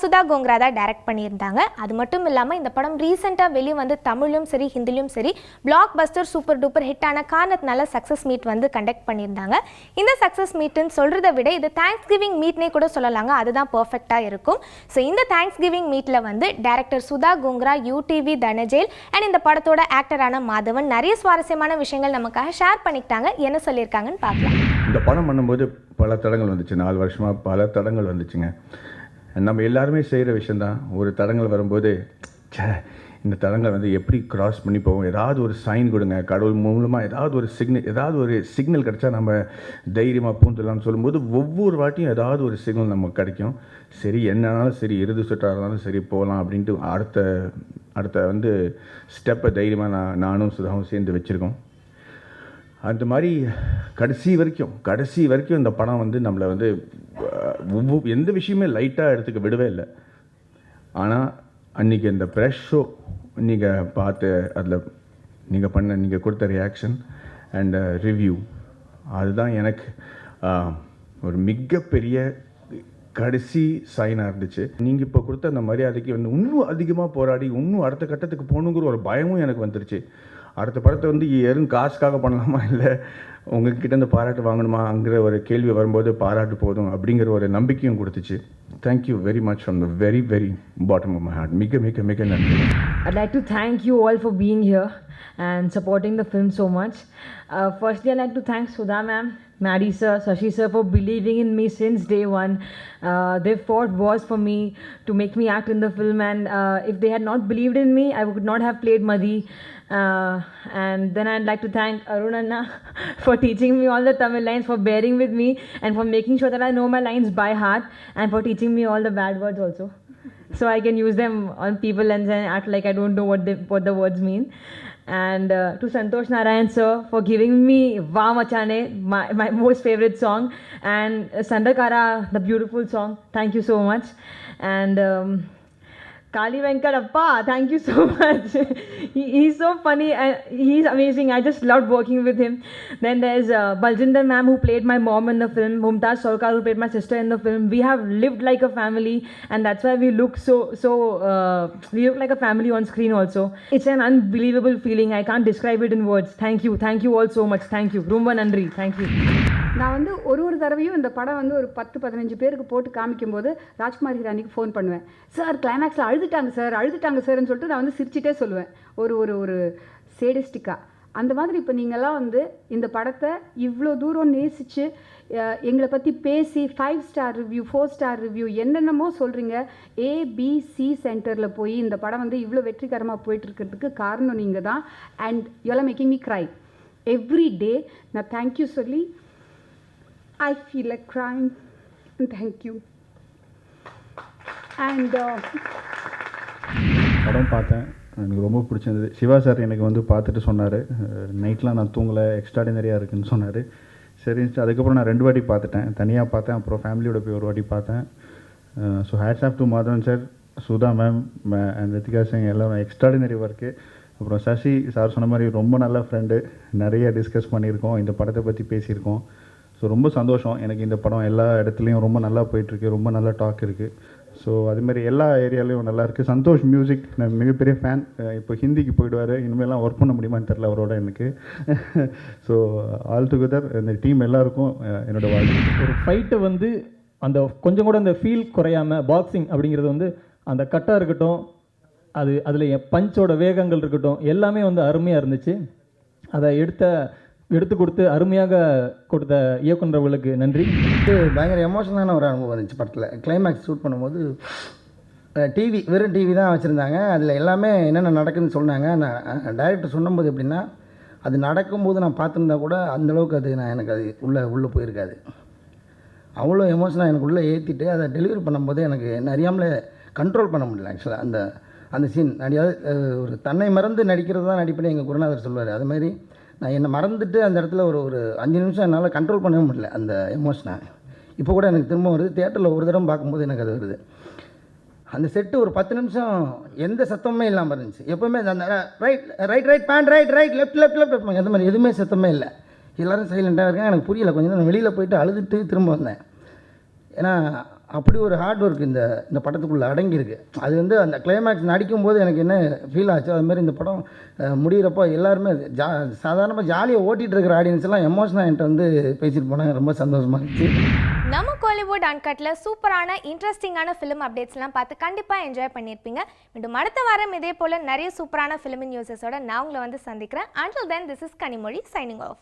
சுதா கோங்கரா தான் டைரக்ட் பண்ணியிருந்தாங்க. அது மட்டும் இல்லாமல் இந்த படம் ரீசெண்டாக வெளியே வந்து தமிழும் சரி ஹிந்திலையும் சரி பிளாக் பஸ்டர் சூப்பர் டூப்பர் ஹிட்டான காரணத்தினால சக்ஸஸ் மீட் வந்து கண்டக்ட் பண்ணியிருந்தாங்க. இந்த சக்ஸஸ் மீட்னு சொல்கிறத விட இது தேங்க்ஸ் கிவிங் மீட்னே கூட சொல்லலாங்க. அதுதான் பர்ஃபெக்டாக இருக்கும். ஸோ இந்த தேங்க்ஸ் கிவிங் மீட்டில் வந்து டைரக்டர் சுதா கோங்கரா, UTV தனஜெயில் அண்ட் இந்த படத்தோட ஆக்டரான மாதவன் நிறைய சுவாரஸ்யமான விஷயங்கள் நமக்காக ஷேர் பண்ணிக்கிட்டாங்க. என்ன சொல்லியிருக்காங்கன்னு பார்க்கலாம். இந்த படம் பண்ணும்போது பல தடங்கள் வந்துச்சு. 4 வருஷமாக பல தடங்கள் வந்துச்சுங்க. நம்ம எல்லாருமே செய்கிற விஷயந்தான். ஒரு தடங்கள் வரும்போது இந்த தடங்களை வந்து எப்படி கிராஸ் பண்ணி போவோம், ஏதாவது ஒரு சைன் கொடுங்க, கடவுள் மூலமாக ஏதாவது ஒரு சிக்னல் கிடச்சா நம்ம தைரியமாக பூந்துடலாம்னு சொல்லும்போது ஒவ்வொரு வாட்டியும் ஏதாவது ஒரு சிக்னல் நமக்கு கிடைக்கும். சரி என்னன்னாலும் சரி, இறுதி சுற்றாக இருந்தாலும் சரி போகலாம் அப்படின்ட்டு அடுத்த வந்து ஸ்டெப்பை தைரியமாக நானும் சுதாவும் சேர்ந்து வச்சுருக்கோம். அந்த மாதிரி கடைசி வரைக்கும் இந்த படம் வந்து நம்மளை வந்து எந்த விஷயமே லைட்டாக எடுத்துக்க விடவே இல்லை. ஆனால் அன்றைக்கி இந்த ப்ரெஷ் ஷோ நீங்கள் பார்த்து அதில் நீங்கள் கொடுத்த ரியாக்ஷன் அண்ட் ரிவ்யூ அதுதான் எனக்கு ஒரு மிகப்பெரிய கடைசி சைனாக இருந்துச்சு. நீங்கள் இப்போ கொடுத்த அந்த மரியாதைக்கு வந்து இன்னும் அதிகமாக போராடி இன்னும் அடுத்த கட்டத்துக்கு போகணுங்கிற ஒரு பயமும் எனக்கு வந்துருச்சு. அடுத்த படத்தை வந்து எதுவும் காசுக்காக பண்ணலாமா இல்லை உங்கள்கிட்ட இந்த பாராட்டு வாங்கணுமாங்கிற ஒரு கேள்வி வரும்போது பாராட்டு போதும் அப்படிங்கிற ஒரு நம்பிக்கையும் கொடுத்துச்சு. Thank you very much from the very very bottom of my heart. மிக நன்றி. I'd like to thank you all for being here and supporting the film so much. Firstly, I'd like to thank Sudha ma'am, Maddie sir, Shashi sir for believing in me since day one. They fought wars for me to make me act in the film, and if they had not believed in me, I would not have played Madhi. And then I'd like to thank Arun Anna for teaching me all the Tamil lines, for bearing with me and for making sure that I know my lines by heart, and for teaching me all the bad words also, so I can use them on people and then act like I don't know what the words mean. And to Santosh Narayan sir for giving me Va Machane, my most favorite song, and Sandakara, the beautiful song. Thank you so much. And Kali Venkatappa, thank you so much. He's so funny and he's amazing. I just loved working with him. Then there's Baljinder ma'am who played my mom in the film, Mumtaz Sarkar who played my sister in the film. We have lived like a family, and that's why we look we look like a family on screen also. It's an unbelievable feeling. I can't describe it in words. Thank you all so much. Thank you. Rumba Nandri. Thank you. நான் வந்து ஒரு தடவையும் இந்த படம் வந்து ஒரு 10-15 பேருக்கு போட்டு காமிக்கும்போது ராஜ்குமார் ஹிரானிக்கு ஃபோன் பண்ணுவேன். சார் கிளைமேக்ஸில் அழுதுட்டாங்க சார்ன்னு சொல்லிட்டு நான் வந்து சிரிச்சிட்டே சொல்லுவேன், ஒரு சேடிஸ்டிக்காக. அந்த மாதிரி இப்போ நீங்கள்லாம் வந்து இந்த படத்தை இவ்வளோ தூரம் நேசித்து எங்களை பற்றி பேசி 5 ஸ்டார் ரிவ்யூ 4 ஸ்டார் ரிவ்யூ என்னென்னமோ சொல்கிறீங்க. ABC சென்டரில் போய் இந்த படம் வந்து இவ்வளோ வெற்றிகரமாக போயிட்டுருக்கிறதுக்கு காரணம் நீங்கள் தான். And you are making me cry every day. நான் தேங்க்யூ சொல்லி I feel like crying. Thank you. And படம் பார்த்தேன், எனக்கு ரொம்ப பிடிச்சிருந்தது. சிவா சார் எனக்கு வந்து பார்த்துட்டு சொன்னார், நைட்லாம் நான் தூங்கலை, எக்ஸ்ட்ராடினரியாக இருக்குதுன்னு சொன்னார். சரி, அதுக்கப்புறம் நான் 2 வாட்டி பார்த்துட்டேன், தனியாக பார்த்தேன், அப்புறம் ஃபேமிலியோட போய் ஒரு வாட்டி பார்த்தேன். So hats off to Madhavan sir, Sudha ma'am and Ritika Singh எல்லாம் எக்ஸ்ட்ராடினரி ஒர்க்கு. அப்புறம் சசி சார் சொன்ன மாதிரி ரொம்ப நல்ல ஃப்ரெண்டு, நிறைய டிஸ்கஸ் பண்ணியிருக்கோம், இந்த படத்தை பற்றி பேசியிருக்கோம். ஸோ ரொம்ப சந்தோஷம் எனக்கு. இந்த படம் எல்லா இடத்துலையும் ரொம்ப நல்லா போயிட்டுருக்கு, ரொம்ப நல்ல டாக் இருக்குது. ஸோ அதுமாதிரி எல்லா ஏரியாலையும் நல்லாயிருக்கு. சந்தோஷ் மியூசிக் நான் மிகப்பெரிய ஃபேன். இப்போ ஹிந்திக்கு போயிடுவார், இனிமேலாம் ஒர்க் பண்ண முடியுமான்னு தெரில அவரோட எனக்கு. ஸோ ஆல் டுகெதர் இந்த டீம் எல்லாருக்கும் என்னோடய வாழ்க்கை. ஒரு ஃபைட்டை வந்து அந்த கொஞ்சம் கூட அந்த ஃபீல் குறையாமல் பாக்ஸிங் அப்படிங்கிறது வந்து அந்த கட்டாக இருக்கட்டும், அதில் என் பஞ்சோட வேகங்கள் இருக்கட்டும், எல்லாமே வந்து அருமையாக இருந்துச்சு. அதை எடுத்து கொடுத்து அருமையாக கொடுத்த இயக்குநர்களுக்கு நன்றி. இது பயங்கர எமோஷனலான ஒரு அனுபவம் இருந்துச்சு படத்தில். கிளைமேக்ஸ் ஷூட் பண்ணும்போது வெறும் டிவி தான் வச்சுருந்தாங்க, அதில் எல்லாமே என்னென்ன நடக்குதுன்னு சொன்னாங்க. நான் டைரக்டர் சொன்னபோது எப்படின்னா, அது நடக்கும்போது நான் பார்த்துருந்தா கூட அந்தளவுக்கு அது எனக்கு அது உள்ளே போயிருக்காது. அவ்வளோ எமோஷனாக எனக்கு உள்ளே ஏற்றிட்டு அதை டெலிவரி பண்ணும்போது எனக்கு அறியாமலே கண்ட்ரோல் பண்ண முடியல. ஆக்சுவலாக அந்த சீன் ஒரு தன்னை மறந்து நடிக்கிறது தான் நடிப்புன்னு எங்கள் குருநாதர் சொல்லுவார். அதுமாதிரி நான் என்னை மறந்துட்டு அந்த இடத்துல ஒரு 5 நிமிஷம் என்னால் கண்ட்ரோல் பண்ணவே முடியல அந்த எமோஷனை. இப்போ கூட எனக்கு திரும்ப வருது, தியேட்டரில் ஒரு தடவை பார்க்கும்போது எனக்கு அது வருது. அந்த செட்டு ஒரு 10 நிமிஷம் எந்த சத்தமே இல்லாமல் இருந்துச்சு. எப்போவுமே அந்த ரைட் பேண்ட் ரைட் லெஃப்ட் அந்த மாதிரி எதுவுமே சத்தமே இல்லை, எல்லோரும் சைலண்ட்டாக இருக்காங்க. எனக்கு புரியல. கொஞ்சம் நேரம் வெளியில் போயிட்டு அழுதுட்டு திரும்ப வந்தேன். ஏன்னா அப்படி ஒரு ஹார்ட் ஒர்க் இந்த படத்துக்குள்ளே அடங்கியிருக்கு. அது வந்து அந்த கிளைமேக்ஸ் நடிக்கும்போது எனக்கு என்ன ஃபீல் ஆச்சு, அதுமாதிரி இந்த படம் முடிகிறப்போ எல்லாருமே சாதாரணமாக ஜாலியாக ஓட்டிகிட்டு இருக்கிற ஆடியன்ஸ் எல்லாம் எமோஷனாக என்கிட்ட வந்து பேசிட்டு போனாங்க. ரொம்ப சந்தோஷமாக இருந்துச்சு. நம்ம கோலிவுட் அன்கட்டில் சூப்பரான இன்ட்ரெஸ்டிங்கான ஃபிலிம் அப்டேட்ஸ்லாம் பார்த்து கண்டிப்பாக என்ஜாய் பண்ணியிருப்பீங்க. மீண்டும் அடுத்த வாரம் இதே போல் நிறைய சூப்பரான ஃபிலிம் நியூஸஸோட நான் உங்களை வந்து சந்திக்கிறேன். Until then, this is Kanimozhi signing off.